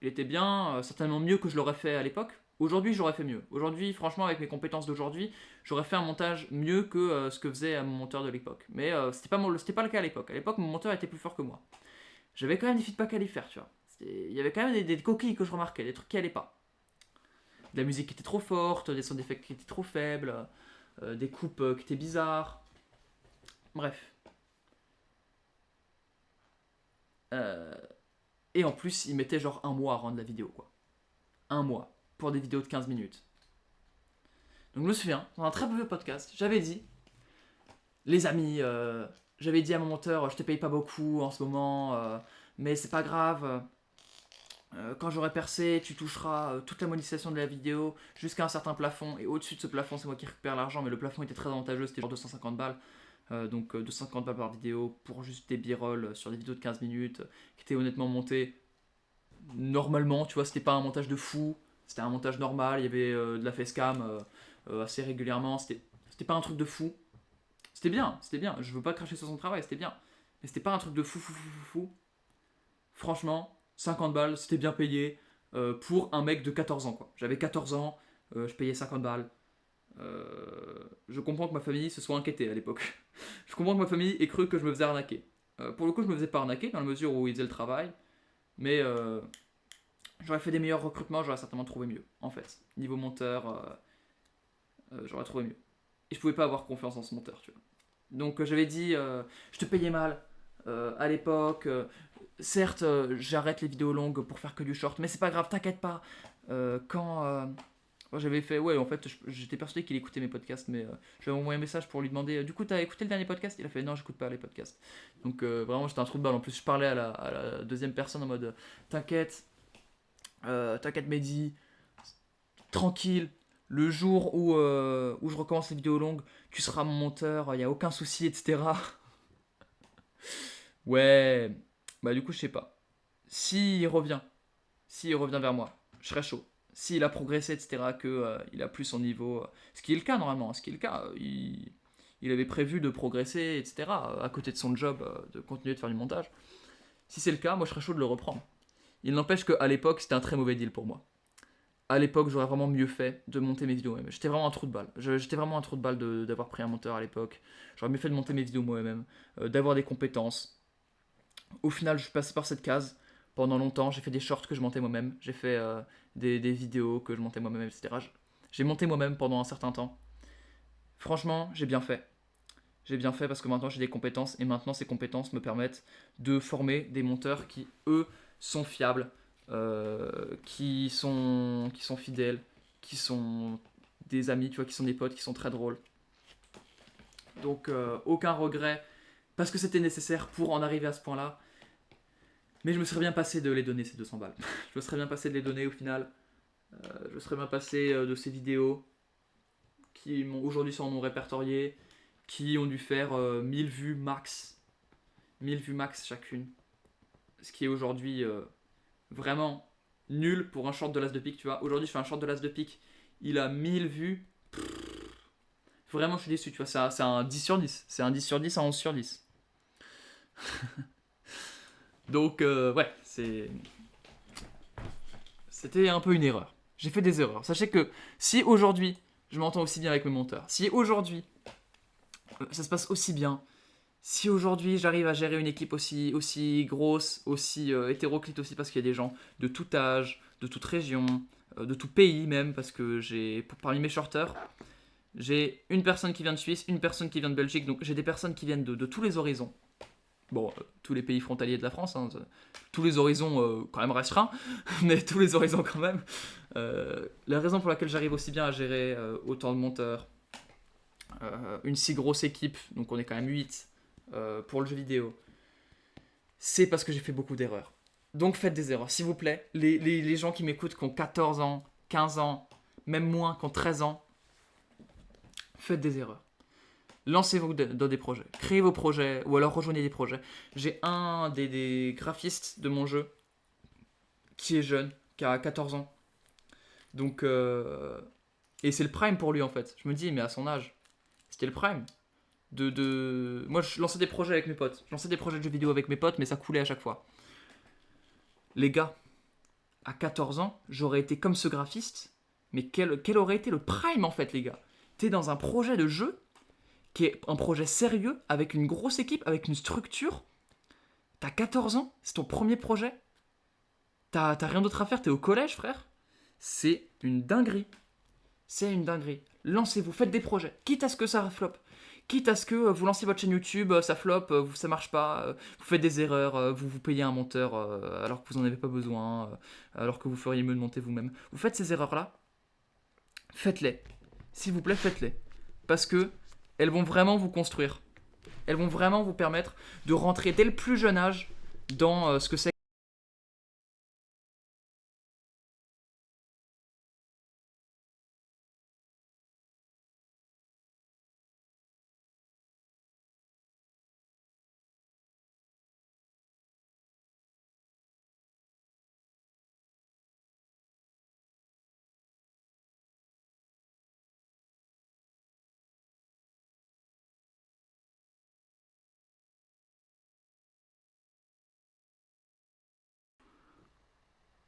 Il était bien, certainement mieux que je l'aurais fait à l'époque. Aujourd'hui, j'aurais fait mieux. Aujourd'hui, franchement, avec mes compétences d'aujourd'hui, j'aurais fait un montage mieux que ce que faisait mon monteur de l'époque. Mais c'était pas le cas à l'époque. À l'époque, mon monteur était plus fort que moi. J'avais quand même des feedbacks à lui faire, tu vois. Il y avait quand même des coquilles que je remarquais, des trucs qui allaient pas. De la musique qui était trop forte, des sons d'effets qui étaient trop faibles, des coupes qui étaient bizarres. Bref. Et en plus, il mettait genre un mois à rendre la vidéo, quoi. Un mois. Pour des vidéos de 15 minutes. Donc je me souviens, dans un très mauvais podcast, j'avais dit, les amis, j'avais dit à mon monteur, je te paye pas beaucoup en ce moment, mais c'est pas grave. Quand j'aurai percé, tu toucheras toute la monétisation de la vidéo jusqu'à un certain plafond. Et au-dessus de ce plafond, c'est moi qui récupère l'argent. Mais le plafond était très avantageux, c'était genre 250 balles. Donc 250 balles par vidéo pour juste des b-rolls sur des vidéos de 15 minutes qui étaient honnêtement montées normalement. Tu vois, c'était pas un montage de fou, c'était un montage normal. Il y avait de la facecam assez régulièrement. C'était pas un truc de fou. C'était bien, c'était bien. Je veux pas cracher sur son travail, c'était bien. Mais c'était pas un truc de fou. Franchement, 50 balles, c'était bien payé pour un mec de 14 ans, quoi. J'avais 14 ans, je payais 50 balles. Je comprends que ma famille se soit inquiétée à l'époque. Je comprends que ma famille ait cru que je me faisais arnaquer. Pour le coup, je me faisais pas arnaquer dans la mesure où ils faisaient le travail. Mais j'aurais fait des meilleurs recrutements, j'aurais certainement trouvé mieux, en fait. Niveau monteur, j'aurais trouvé mieux. Et je pouvais pas avoir confiance en ce monteur, tu vois. Donc j'avais dit, je te payais mal à l'époque. Certes, j'arrête les vidéos longues pour faire que du short, mais c'est pas grave, t'inquiète pas. Quand j'avais fait, ouais, en fait, j'étais persuadé qu'il écoutait mes podcasts, mais je lui ai envoyé un message pour lui demander, du coup, t'as écouté le dernier podcast? Il a fait, non, j'écoute pas les podcasts. Donc vraiment, j'étais un trou de balle. En plus, je parlais à la deuxième personne en mode, t'inquiète, t'inquiète, Mehdi, tranquille. Le jour où je recommence les vidéos longues, tu seras mon monteur, il y a aucun souci, etc. Ouais, bah du coup, je sais pas. S'il revient, S'il revient vers moi, je serais chaud. S'il a progressé, etc., qu'il a plus son niveau, ce qui est le cas normalement, ce qui est le cas, il avait prévu de progresser, etc., à côté de son job, de continuer de faire du montage. Si c'est le cas, moi je serais chaud de le reprendre. Il n'empêche qu'à l'époque, c'était un très mauvais deal pour moi. À l'époque, j'aurais vraiment mieux fait de monter mes vidéos moi-même. J'étais vraiment un trou de balle. J'étais vraiment un trou de balle d'avoir pris un monteur à l'époque. J'aurais mieux fait de monter mes vidéos moi-même, d'avoir des compétences. Au final, je suis passé par cette case. Pendant longtemps, j'ai fait des shorts que je montais moi-même. J'ai fait des vidéos que je montais moi-même, etc. J'ai monté moi-même pendant un certain temps. Franchement, j'ai bien fait. J'ai bien fait parce que maintenant j'ai des compétences et maintenant ces compétences me permettent de former des monteurs qui, eux, sont fiables, qui sont fidèles, qui sont des amis, tu vois, qui sont des potes, qui sont très drôles. Donc, aucun regret parce que c'était nécessaire pour en arriver à ce point-là. Mais je me serais bien passé de les donner ces 200 balles. Je me serais bien passé de les donner au final. Je me serais bien passé de ces vidéos qui aujourd'hui sont non répertoriées, qui ont dû faire 1000 vues max. 1000 vues max chacune. Ce qui est aujourd'hui vraiment nul pour un short de l'as de pique, tu vois. Aujourd'hui, je fais un short de l'as de pique. Il a 1000 vues. Vraiment, je suis déçu, tu vois. C'est un 10 sur 10. C'est un 10 sur 10 à 11 sur 10. Donc, ouais, c'était un peu une erreur. J'ai fait des erreurs. Sachez que si aujourd'hui, je m'entends aussi bien avec mes monteurs, si aujourd'hui, ça se passe aussi bien, si aujourd'hui j'arrive à gérer une équipe aussi grosse, aussi hétéroclite aussi, parce qu'il y a des gens de tout âge, de toute région, de tout pays même, parce que parmi mes shorters, j'ai une personne qui vient de Suisse, une personne qui vient de Belgique, donc j'ai des personnes qui viennent de tous les horizons. Bon, tous les pays frontaliers de la France, hein, tous les horizons quand même restreints, mais tous les horizons quand même. La raison pour laquelle j'arrive aussi bien à gérer autant de monteurs, une si grosse équipe, donc on est quand même 8 pour le jeu vidéo, c'est parce que j'ai fait beaucoup d'erreurs. Donc faites des erreurs, s'il vous plaît. Les gens qui m'écoutent, qui ont 14 ans, 15 ans, même moins, qui ont 13 ans, faites des erreurs. Lancez-vous dans des projets, créez vos projets, ou alors rejoignez des projets. J'ai un des graphistes de mon jeu qui est jeune, qui a 14 ans. Donc, et c'est le prime pour lui en fait. Je me dis, mais à son âge, c'était le prime. Moi, je lançais des projets avec mes potes. Je lançais des projets de jeux vidéo avec mes potes, mais ça coulait à chaque fois. Les gars, à 14 ans, j'aurais été comme ce graphiste, mais quel aurait été le prime en fait, les gars? T'es dans un projet de jeu qui est un projet sérieux, avec une grosse équipe, avec une structure. T'as 14 ans, c'est ton premier projet. T'as rien d'autre à faire, t'es au collège, frère. C'est une dinguerie. C'est une dinguerie. Lancez-vous, faites des projets. Quitte à ce que ça flop. Quitte à ce que vous lancez votre chaîne YouTube, ça flop, ça marche pas, vous faites des erreurs, vous payez un monteur alors que vous n'en avez pas besoin, alors que vous feriez mieux de monter vous-même. Vous faites ces erreurs-là, faites-les. S'il vous plaît, faites-les. Parce que elles vont vraiment vous construire. Elles vont vraiment vous permettre de rentrer dès le plus jeune âge dans ce que c'est.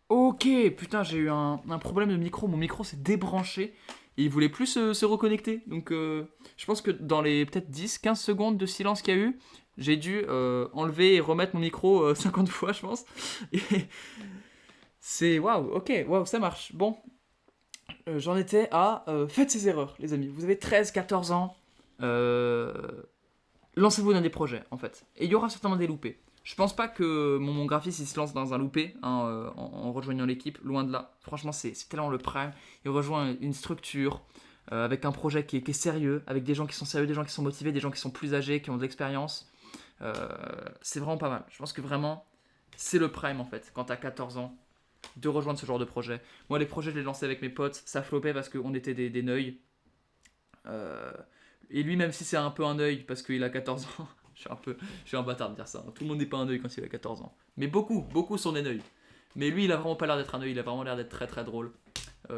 Ok, putain, j'ai eu un problème de micro. Mon micro s'est débranché et il voulait plus se reconnecter. Donc, je pense que dans les peut-être 10-15 secondes de silence qu'il y a eu, j'ai dû enlever et remettre mon micro 50 fois, je pense. Et c'est waouh, ok, waouh, ça marche. Bon, j'en étais à faites ces erreurs, les amis. Vous avez 13-14 ans. Euh, Lancez-vous dans des projets, en fait. Et il y aura certainement des loupés. Je pense pas que mon graphiste il se lance dans un loupé hein, en rejoignant l'équipe, loin de là. Franchement, c'est tellement le prime. Il rejoint une structure avec un projet qui est sérieux, avec des gens qui sont sérieux, des gens qui sont motivés, des gens qui sont plus âgés, qui ont de l'expérience. Euh, c'est vraiment pas mal. Je pense que vraiment, c'est le prime en fait, quand t'as 14 ans, de rejoindre ce genre de projet. Moi, les projets, je les lançais avec mes potes, ça flopait parce qu'on était des neuils. Euh, et lui, même si c'est un peu un œil parce qu'il a 14 ans, je suis un bâtard de dire ça. Tout le monde n'est pas un œil quand il a 14 ans. Mais beaucoup sont des neuils. Mais lui, il a vraiment pas l'air d'être un œil, il a vraiment l'air d'être très très drôle.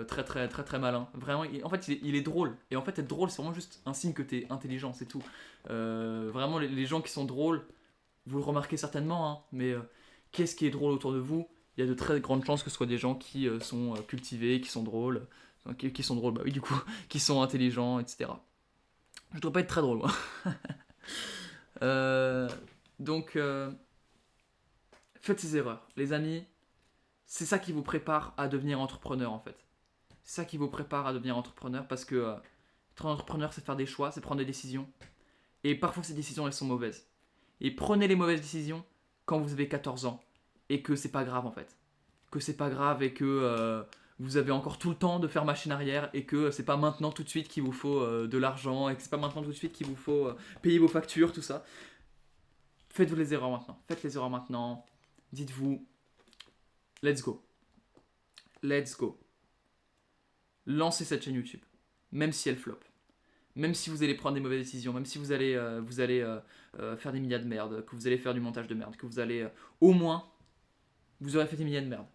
Très malin. Vraiment, en fait, il est drôle. Et en fait, être drôle, c'est vraiment juste un signe que t'es intelligent, c'est tout. Vraiment, les gens qui sont drôles, vous le remarquez certainement, hein, mais qu'est-ce qui est drôle autour de vous? Il y a de très grandes chances que ce soit des gens qui sont cultivés, qui sont drôles. Qui sont drôles, bah oui, du coup, qui sont intelligents, etc. Je dois pas être très drôle, moi. Euh, donc, faites ces erreurs. Les amis, c'est ça qui vous prépare à devenir entrepreneur, en fait. C'est ça qui vous prépare à devenir entrepreneur parce que être entrepreneur, c'est faire des choix, c'est prendre des décisions. Et parfois, ces décisions, elles sont mauvaises. Et prenez les mauvaises décisions quand vous avez 14 ans. Et que c'est pas grave, en fait. Que c'est pas grave et que vous avez encore tout le temps de faire machine arrière et que c'est pas maintenant tout de suite qu'il vous faut de l'argent et que c'est pas maintenant tout de suite qu'il vous faut payer vos factures, tout ça. Faites-vous les erreurs maintenant. Faites les erreurs maintenant. Dites-vous, let's go. Let's go. Lancez cette chaîne YouTube. Même si elle flop. Même si vous allez prendre des mauvaises décisions. Même si vous allez faire des milliards de merde. Que vous allez faire du montage de merde. Que vous allez... au moins, vous aurez fait des milliards de merde.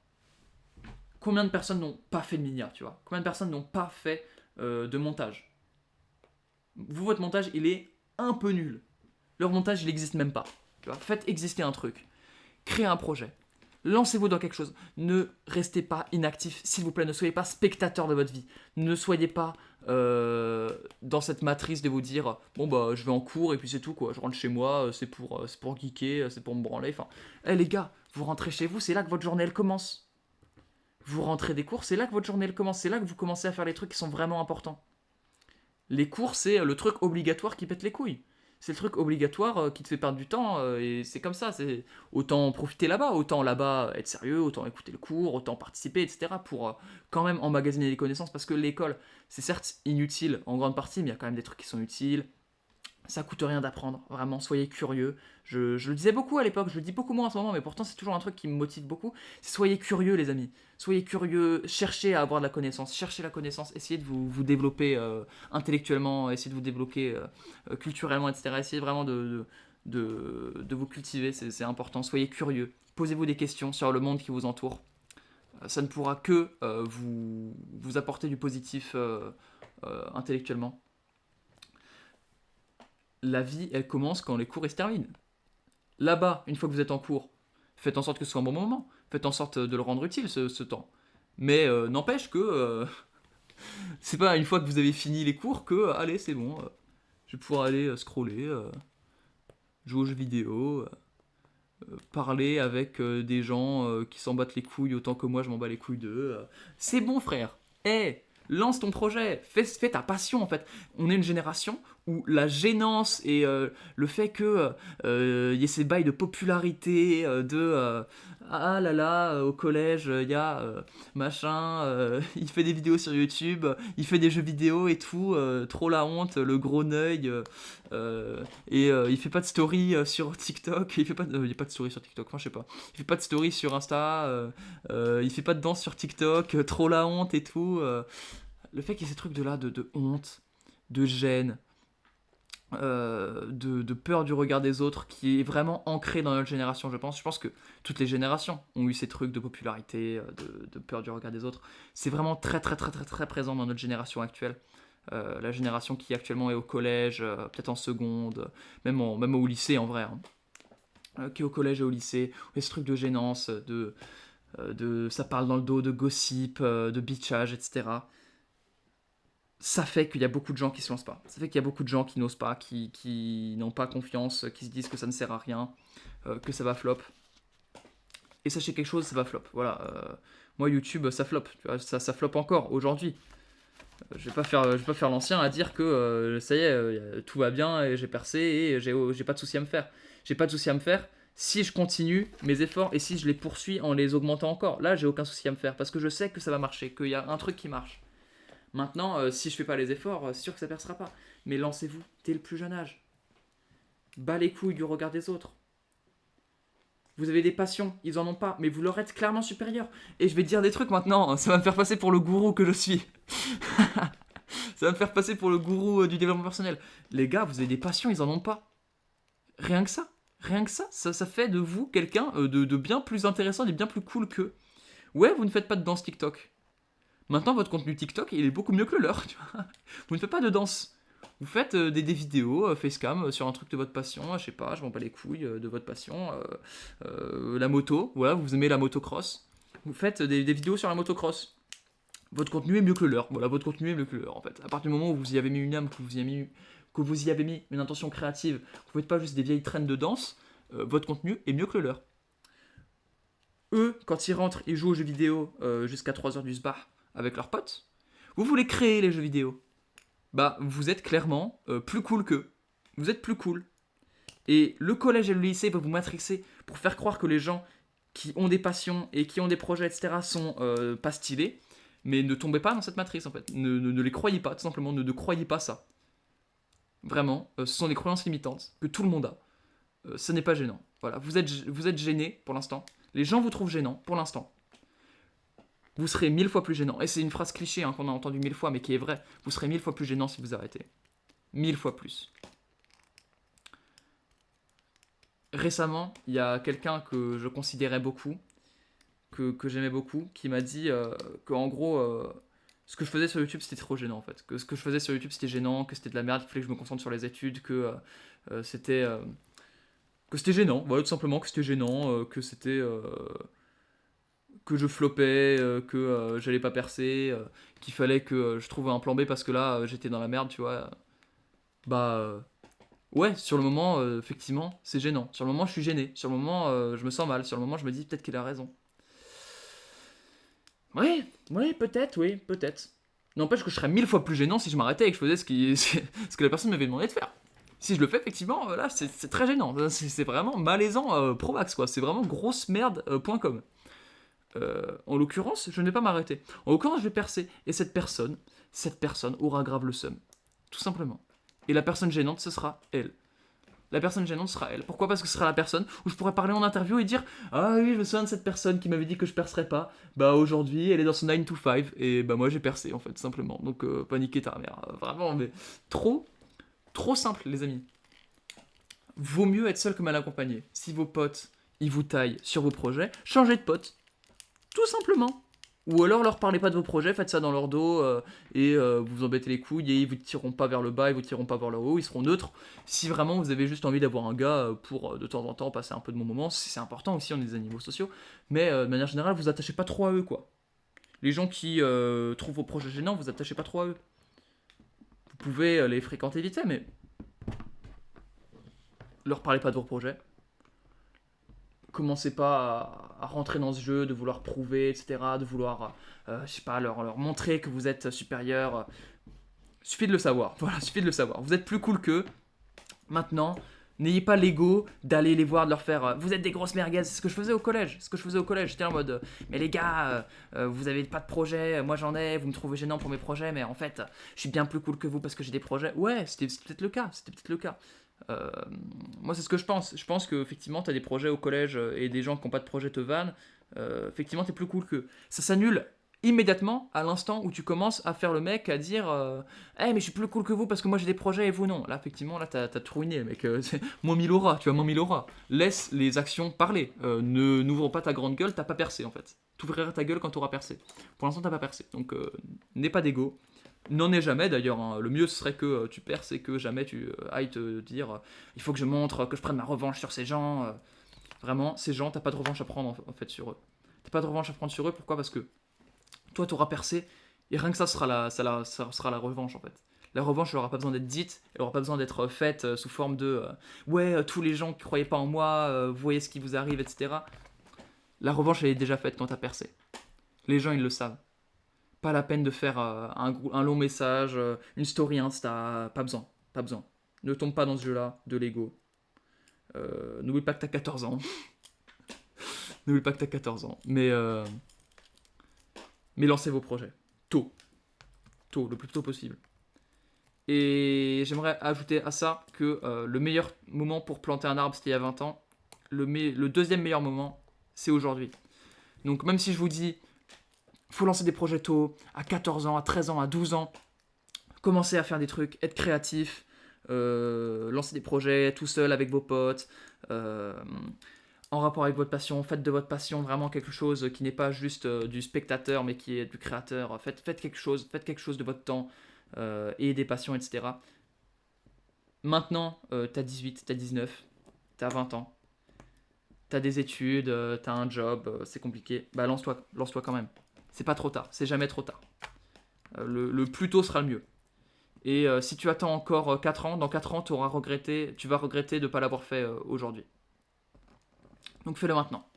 Combien de personnes n'ont pas fait de milliards, tu vois? Combien de personnes n'ont pas fait de montage? Vous, votre montage, il est un peu nul. Leur montage, il n'existe même pas. Tu vois? Faites exister un truc. Créez un projet. Lancez-vous dans quelque chose. Ne restez pas inactif, s'il vous plaît. Ne soyez pas spectateur de votre vie. Ne soyez pas dans cette matrice de vous dire bon bah je vais en cours et puis c'est tout quoi. Je rentre chez moi, c'est pour geeker, c'est pour me branler. Enfin, les gars, vous rentrez chez vous, c'est là que votre journée elle commence. Vous rentrez des cours, c'est là que votre journée elle commence. C'est là que vous commencez à faire les trucs qui sont vraiment importants. Les cours, c'est le truc obligatoire qui pète les couilles. C'est le truc obligatoire qui te fait perdre du temps et c'est comme ça. C'est autant profiter là-bas, autant là-bas être sérieux, autant écouter le cours, autant participer, etc. pour quand même emmagasiner les connaissances parce que l'école, c'est certes inutile en grande partie, mais il y a quand même des trucs qui sont utiles. Ça coûte rien d'apprendre, vraiment, soyez curieux. Je le disais beaucoup à l'époque, je le dis beaucoup moins en ce moment, mais pourtant c'est toujours un truc qui me motive beaucoup. C'est soyez curieux les amis, soyez curieux, cherchez à avoir de la connaissance, cherchez la connaissance, essayez de vous développer intellectuellement, essayez de vous développer culturellement, etc. Essayez vraiment de vous cultiver, c'est important, soyez curieux. Posez-vous des questions sur le monde qui vous entoure. Ça ne pourra que vous apporter du positif intellectuellement. La vie, elle commence quand les cours ils se terminent. Là-bas, une fois que vous êtes en cours, faites en sorte que ce soit un bon moment. Faites en sorte de le rendre utile, ce temps. Mais n'empêche que c'est pas une fois que vous avez fini les cours que, allez, c'est bon, je vais pouvoir aller scroller, jouer aux jeux vidéo, parler avec des gens qui s'en battent les couilles autant que moi je m'en bats les couilles d'eux. C'est bon, frère. Lance ton projet, fais ta passion en fait. On est une génération où la gênance et le fait que y ait ces bails de popularité, ah là là, au collège, il y a machin, il fait des vidéos sur YouTube, il fait des jeux vidéo et tout, trop la honte, le gros neuil, il fait pas de story sur TikTok, il y a pas de story sur TikTok, enfin je sais pas, il fait pas de story sur Insta, il fait pas de danse sur TikTok, trop la honte et tout. Le fait qu'il y ait ces trucs de honte, de gêne, de peur du regard des autres qui est vraiment ancré dans notre génération, je pense. Je pense que toutes les générations ont eu ces trucs de popularité, de peur du regard des autres. C'est vraiment très très très très très présent dans notre génération actuelle. La génération qui actuellement est au collège, peut-être en seconde, même au lycée en vrai. Qui est au collège et au lycée, où il y a ce truc de gênance, ça parle dans le dos, de gossip, de bitchage, etc. Ça fait qu'il y a beaucoup de gens qui se lancent pas. Ça fait qu'il y a beaucoup de gens qui n'osent pas, qui n'ont pas confiance, qui se disent que ça ne sert à rien, que ça va flop. Et sachez quelque chose, ça va flop. Voilà. Moi, YouTube, ça flop. Tu vois, ça flop encore aujourd'hui. Je vais pas faire l'ancien à dire que ça y est, tout va bien et j'ai percé et j'ai pas de souci à me faire. J'ai pas de souci à me faire si je continue mes efforts et si je les poursuis en les augmentant encore. Là, j'ai aucun souci à me faire parce que je sais que ça va marcher, qu'il y a un truc qui marche. Maintenant, si je fais pas les efforts, c'est sûr que ça percera pas. Mais lancez-vous dès le plus jeune âge. Bas les couilles du regard des autres. Vous avez des passions, ils en ont pas, mais vous leur êtes clairement supérieur. Et je vais te dire des trucs maintenant, ça va me faire passer pour le gourou que je suis. Ça va me faire passer pour le gourou du développement personnel. Les gars, vous avez des passions, ils en ont pas. Rien que ça. Rien que ça fait de vous quelqu'un de bien plus intéressant et bien plus cool qu'eux. Ouais, vous ne faites pas de danse TikTok. Maintenant, votre contenu TikTok, il est beaucoup mieux que le leur. Tu vois. Vous ne faites pas de danse. Vous faites des vidéos facecam sur un truc de votre passion, je sais pas, je m'en bats les couilles de votre passion. La moto, voilà, vous aimez la motocross. Vous faites des vidéos sur la motocross. Votre contenu est mieux que le leur. Voilà, votre contenu est mieux que le leur en fait. À partir du moment où vous y avez mis une âme, que vous y avez mis une intention créative, vous faites pas juste des vieilles traînes de danse, votre contenu est mieux que le leur. Eux, quand ils rentrent, ils jouent aux jeux vidéo jusqu'à 3h du sbar avec leurs potes. Vous voulez créer les jeux vidéo. Bah, vous êtes clairement plus cool qu'eux. Vous êtes plus cool. Et le collège et le lycée vont vous matrixer pour faire croire que les gens qui ont des passions et qui ont des projets, etc., sont pas stylés. Mais ne tombez pas dans cette matrice, en fait. Ne les croyez pas, tout simplement. Ne croyez pas ça. Vraiment, ce sont des croyances limitantes que tout le monde a. Ce n'est pas gênant. Voilà, vous êtes gêné pour l'instant. Les gens vous trouvent gênant pour l'instant. Vous serez 1000 fois plus gênant. Et c'est une phrase cliché qu'on a entendue 1000 fois, mais qui est vraie. Vous serez 1000 fois plus gênant si vous arrêtez. 1000 fois plus. Récemment, il y a quelqu'un que je considérais beaucoup, que j'aimais beaucoup, qui m'a dit que en gros, ce que je faisais sur YouTube, c'était trop gênant en fait. Que ce que je faisais sur YouTube, c'était gênant, que c'était de la merde, qu'il fallait que je me concentre sur les études, que c'était gênant. Voilà, tout simplement, que c'était gênant, que c'était... que je flopais, que j'allais pas percer, qu'il fallait que je trouve un plan B parce que là, j'étais dans la merde, tu vois. Ouais, sur le moment, effectivement, c'est gênant. Sur le moment, je suis gêné. Sur le moment, je me sens mal. Sur le moment, je me dis peut-être qu'il a raison. Oui, peut-être, oui, peut-être. N'empêche que je serais 1000 fois plus gênant si je m'arrêtais et que je faisais ce que la personne m'avait demandé de faire. Si je le fais, effectivement, là, c'est très gênant. C'est vraiment malaisant, pro max, quoi. C'est vraiment grossemerde.com. En l'occurrence, je ne vais pas m'arrêter. En l'occurrence, je vais percer. Et cette personne aura grave le seum. Tout simplement. Et la personne gênante, ce sera elle. La personne gênante sera elle. Pourquoi ? Parce que ce sera la personne où je pourrais parler en interview et dire « Ah oui, je me souviens de cette personne qui m'avait dit que je percerais pas. Bah aujourd'hui, elle est dans son 9 to 5 et bah moi j'ai percé en fait, simplement. Donc paniquez ta mère. Vraiment, mais trop simple les amis. Vaut mieux être seul que mal accompagné. Si vos potes, ils vous taillent sur vos projets, changez de pote. Tout simplement. Ou alors leur parlez pas de vos projets, faites ça dans leur dos et vous embêtez les couilles et ils vous tireront pas vers le bas, ils vous tireront pas vers le haut, ils seront neutres. Si vraiment vous avez juste envie d'avoir un gars pour de temps en temps passer un peu de bons moments, c'est important aussi, on est des animaux sociaux, mais de manière générale, vous attachez pas trop à eux quoi. Les gens qui trouvent vos projets gênants, vous attachez pas trop à eux. Vous pouvez les fréquenter vite fait, mais leur parlez pas de vos projets. Commencez pas à rentrer dans ce jeu, de vouloir prouver, etc., de vouloir, je sais pas, leur montrer que vous êtes supérieur. Suffit de le savoir, voilà, suffit de le savoir. Vous êtes plus cool qu'eux. Maintenant, n'ayez pas l'ego d'aller les voir, de leur faire vous êtes des grosses merguez. C'est ce que je faisais au collège. J'étais en mode mais les gars, vous avez pas de projet, moi j'en ai, vous me trouvez gênant pour mes projets, mais en fait, je suis bien plus cool que vous parce que j'ai des projets. Ouais, c'était peut-être le cas, Euh, Moi, c'est ce que je pense. Je pense qu'effectivement, tu as des projets au collège et des gens qui n'ont pas de projet te vannent. Effectivement, tu es plus cool qu'eux. Ça s'annule immédiatement à l'instant où tu commences à faire le mec à dire mais je suis plus cool que vous parce que moi j'ai des projets et vous non. Là, effectivement, là, t'as tout ruiné, mec. Moins 1000 auras, tu vois, moins 1000 auras. Laisse les actions parler. N'ouvre pas ta grande gueule, t'as pas percé en fait. T'ouvriras ta gueule quand t'auras percé. Pour l'instant, t'as pas percé. Donc, n'aie pas d'ego. N'en est jamais d'ailleurs, hein. Le mieux ce serait que tu perces et que jamais tu ailles te dire il faut que je montre, que je prenne ma revanche sur ces gens. Vraiment, ces gens, t'as pas de revanche à prendre en fait sur eux. T'as pas de revanche à prendre sur eux, pourquoi? Parce que toi t'auras percé et rien que ça sera ça sera la revanche en fait. La revanche, elle aura pas besoin d'être dite, elle aura pas besoin d'être faite sous forme de ouais, tous les gens qui croyaient pas en moi, vous voyez ce qui vous arrive, etc. La revanche, elle est déjà faite quand t'as percé. Les gens, ils le savent. Pas la peine de faire un long message, une story Insta, pas besoin, pas besoin. Ne tombe pas dans ce jeu-là de l'ego. N'oublie pas que t'as 14 ans. N'oublie pas que t'as 14 ans. Mais lancez vos projets. Tôt. Tôt, le plus tôt possible. Et j'aimerais ajouter à ça que le meilleur moment pour planter un arbre, c'était il y a 20 ans. Le deuxième meilleur moment, c'est aujourd'hui. Donc même si je vous dis, faut lancer des projets tôt, à 14 ans, à 13 ans, à 12 ans, commencer à faire des trucs, être créatif, lancer des projets tout seul avec vos potes, en rapport avec votre passion, faites de votre passion vraiment quelque chose qui n'est pas juste du spectateur mais qui est du créateur, faites quelque chose de votre temps et des passions, etc. Maintenant, t'as 18, t'as 19, t'as 20 ans, t'as des études, t'as un job, c'est compliqué, bah lance-toi quand même. C'est pas trop tard, c'est jamais trop tard. Le plus tôt sera le mieux. Et si tu attends encore 4 ans, dans 4 ans, tu vas regretter de ne pas l'avoir fait aujourd'hui. Donc fais-le maintenant.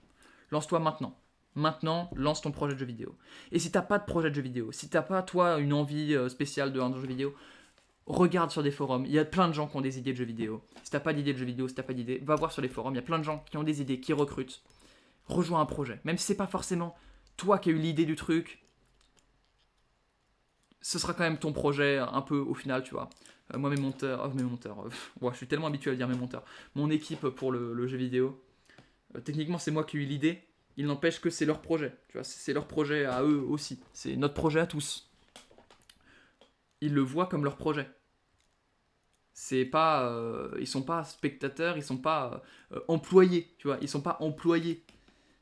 Lance-toi maintenant. Maintenant, lance ton projet de jeu vidéo. Et si t'as pas de projet de jeu vidéo, si t'as pas, toi, une envie spéciale d'un jeu vidéo, regarde sur des forums. Il y a plein de gens qui ont des idées de jeux vidéo. Si t'as pas d'idée de jeu vidéo, si t'as pas d'idée, va voir sur les forums. Il y a plein de gens qui ont des idées, qui recrutent. Rejoins un projet. Même si c'est pas forcément toi qui as eu l'idée du truc, ce sera quand même ton projet un peu au final, tu vois. Moi, mes monteurs, ouais, je suis tellement habitué à dire mes monteurs. Mon équipe pour le jeu vidéo, techniquement, c'est moi qui ai eu l'idée. Il n'empêche que c'est leur projet, tu vois. C'est leur projet à eux aussi. C'est notre projet à tous. Ils le voient comme leur projet. C'est pas, ils sont pas spectateurs, ils sont pas employés, tu vois. Ils sont pas employés.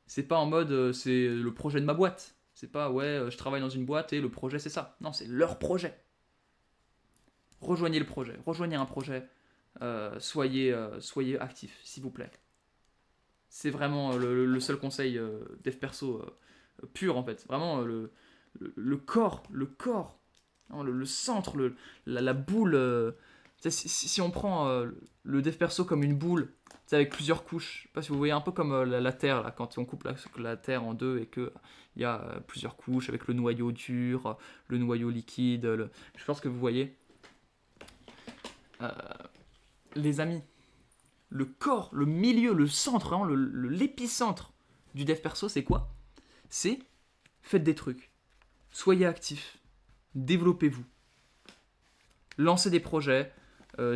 C'est pas en mode c'est le projet de ma boîte. C'est pas ouais, je travaille dans une boîte et le projet c'est ça. Non, c'est leur projet. Rejoignez le projet, rejoignez un projet, soyez actifs, s'il vous plaît. C'est vraiment le seul conseil dev perso pur en fait. Vraiment le corps, hein, le centre, la boule. Si on prend le dev perso comme une boule, avec plusieurs couches, je sais pas si vous voyez un peu comme la Terre, là, quand on coupe la Terre en deux et qu'il y a plusieurs couches avec le noyau dur, le noyau liquide, je pense que vous voyez. Euh, les amis, le corps, le milieu, le centre, vraiment l'épicentre du dev perso, c'est quoi? C'est faites des trucs, soyez actifs, développez-vous, lancez des projets,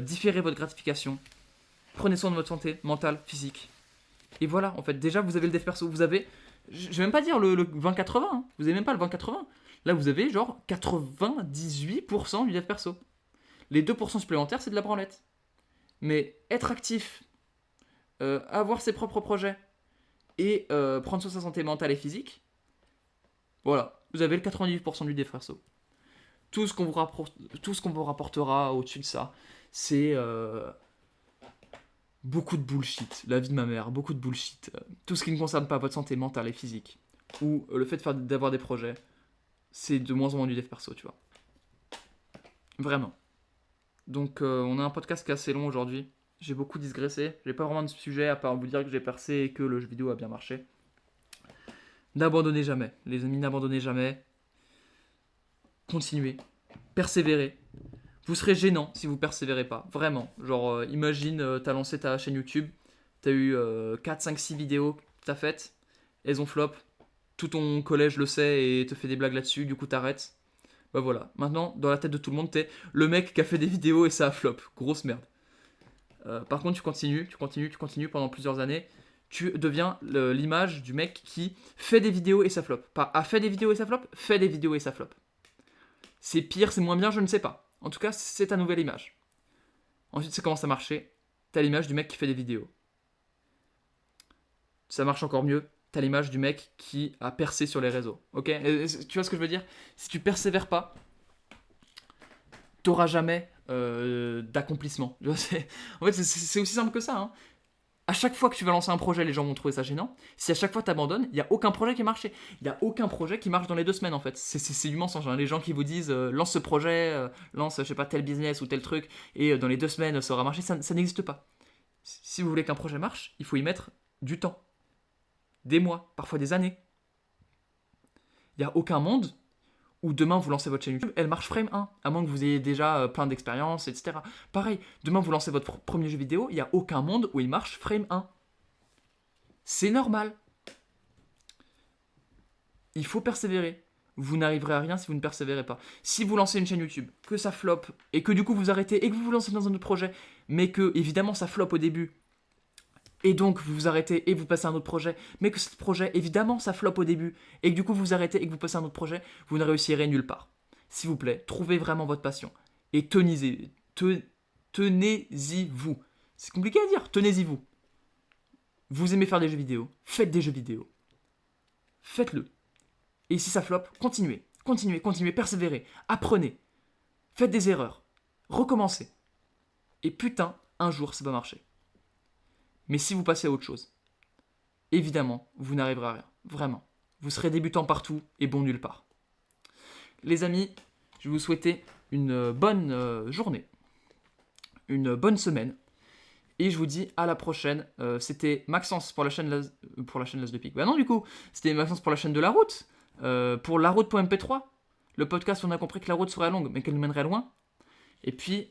différez votre gratification, prenez soin de votre santé mentale, physique. Et voilà, en fait, déjà vous avez le dev perso, vous avez, je vais même pas dire le 20-80, hein. Vous avez même pas le 20-80. Là vous avez genre 98% du dev perso. Les 2% supplémentaires, c'est de la branlette. Mais être actif, avoir ses propres projets et prendre soin de sa santé mentale et physique, voilà. vous avez le 98% du dev perso. Tout ce qu'on vous rapportera au-dessus de ça, c'est beaucoup de bullshit. La vie de ma mère, beaucoup de bullshit. Tout ce qui ne concerne pas votre santé mentale et physique. Ou le fait d'avoir des projets, c'est de moins en moins du dev perso, tu vois. Vraiment. Donc on a un podcast qui est assez long aujourd'hui. J'ai beaucoup digressé. J'ai pas vraiment de sujet à part vous dire que j'ai percé et que le jeu vidéo a bien marché. N'abandonnez jamais. Les amis, n'abandonnez jamais. Continuez. Persévérez. Vous serez gênant si vous persévérez pas. Vraiment. Genre, imagine, t'as lancé ta chaîne YouTube. T'as eu 4, 5, 6 vidéos que t'as faites. Elles ont flop. Tout ton collège le sait et te fait des blagues là-dessus. Du coup, t'arrêtes. Bah voilà. Maintenant, dans la tête de tout le monde, t'es le mec qui a fait des vidéos et ça a flop. Grosse merde. Par contre, tu continues pendant plusieurs années. Tu deviens l'image du mec qui fait des vidéos et ça flop. Pas a fait des vidéos et ça flop, fait des vidéos et ça flop. C'est pire, c'est moins bien, je ne sais pas. En tout cas, c'est ta nouvelle image. Ensuite, ça commence à marcher. T'as l'image du mec qui fait des vidéos. Ça marche encore mieux. T'as l'image du mec qui a percé sur les réseaux. Ok ? Tu vois ce que je veux dire ? Si tu persévères pas, t'auras jamais d'accomplissement. En fait, c'est aussi simple que ça. Hein. À chaque fois que tu vas lancer un projet, les gens vont trouver ça gênant. Si à chaque fois tu abandonnes, il n'y a aucun projet qui a marché. Il n'y a aucun projet qui marche dans les 2 semaines en fait. C'est du mensonge. Hein. Les gens qui vous disent lance ce projet, lance je sais pas tel business ou tel truc, et dans les 2 semaines ça aura marché, ça n'existe pas. Si vous voulez qu'un projet marche, il faut y mettre du temps. Des mois, parfois des années. Il n'y a aucun monde où demain vous lancez votre chaîne YouTube, elle marche frame 1, à moins que vous ayez déjà plein d'expérience, etc. Pareil, demain vous lancez votre premier jeu vidéo, il n'y a aucun monde où il marche frame 1. C'est normal. Il faut persévérer. Vous n'arriverez à rien si vous ne persévérez pas. Si vous lancez une chaîne YouTube, que ça flop, et que du coup vous arrêtez, et que vous vous lancez dans un autre projet, mais que évidemment ça flop au début, et donc vous vous arrêtez et vous passez à un autre projet, mais que ce projet, évidemment, ça flop au début, et que du coup vous arrêtez et que vous passez à un autre projet, vous ne réussirez nulle part. S'il vous plaît, trouvez vraiment votre passion. Et tenez-y vous. C'est compliqué à dire, tenez-y vous. Vous aimez faire des jeux vidéo, faites des jeux vidéo. Faites-le. Et si ça flop, continuez, persévérez, apprenez. Faites des erreurs, recommencez. Et putain, un jour ça va marcher. Mais si vous passez à autre chose, évidemment, vous n'arriverez à rien. Vraiment. Vous serez débutant partout et bon nulle part. Les amis, je vais vous souhaiter une bonne journée, une bonne semaine. Et je vous dis à la prochaine. C'était Maxence pour la chaîne Las de Pique. Bah non, du coup, c'était Maxence pour la chaîne de La Route. Pour laroute.mp3. Le podcast, on a compris que la route serait longue, mais qu'elle nous mènerait loin. Et puis,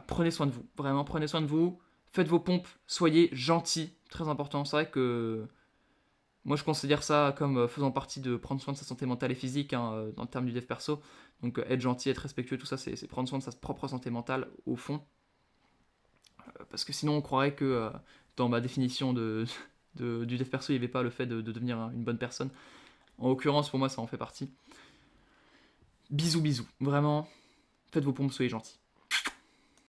prenez soin de vous. Vraiment, prenez soin de vous. Faites vos pompes. Soyez gentils. Très important. C'est vrai que moi, je considère ça comme faisant partie de prendre soin de sa santé mentale et physique, hein, dans le terme du dev perso. Donc, être gentil, être respectueux, tout ça, c'est prendre soin de sa propre santé mentale, au fond. Parce que sinon, on croirait que dans ma définition du dev perso, il n'y avait pas le fait de devenir une bonne personne. En l'occurrence, pour moi, ça en fait partie. Bisous, bisous. Vraiment, faites vos pompes, soyez gentils.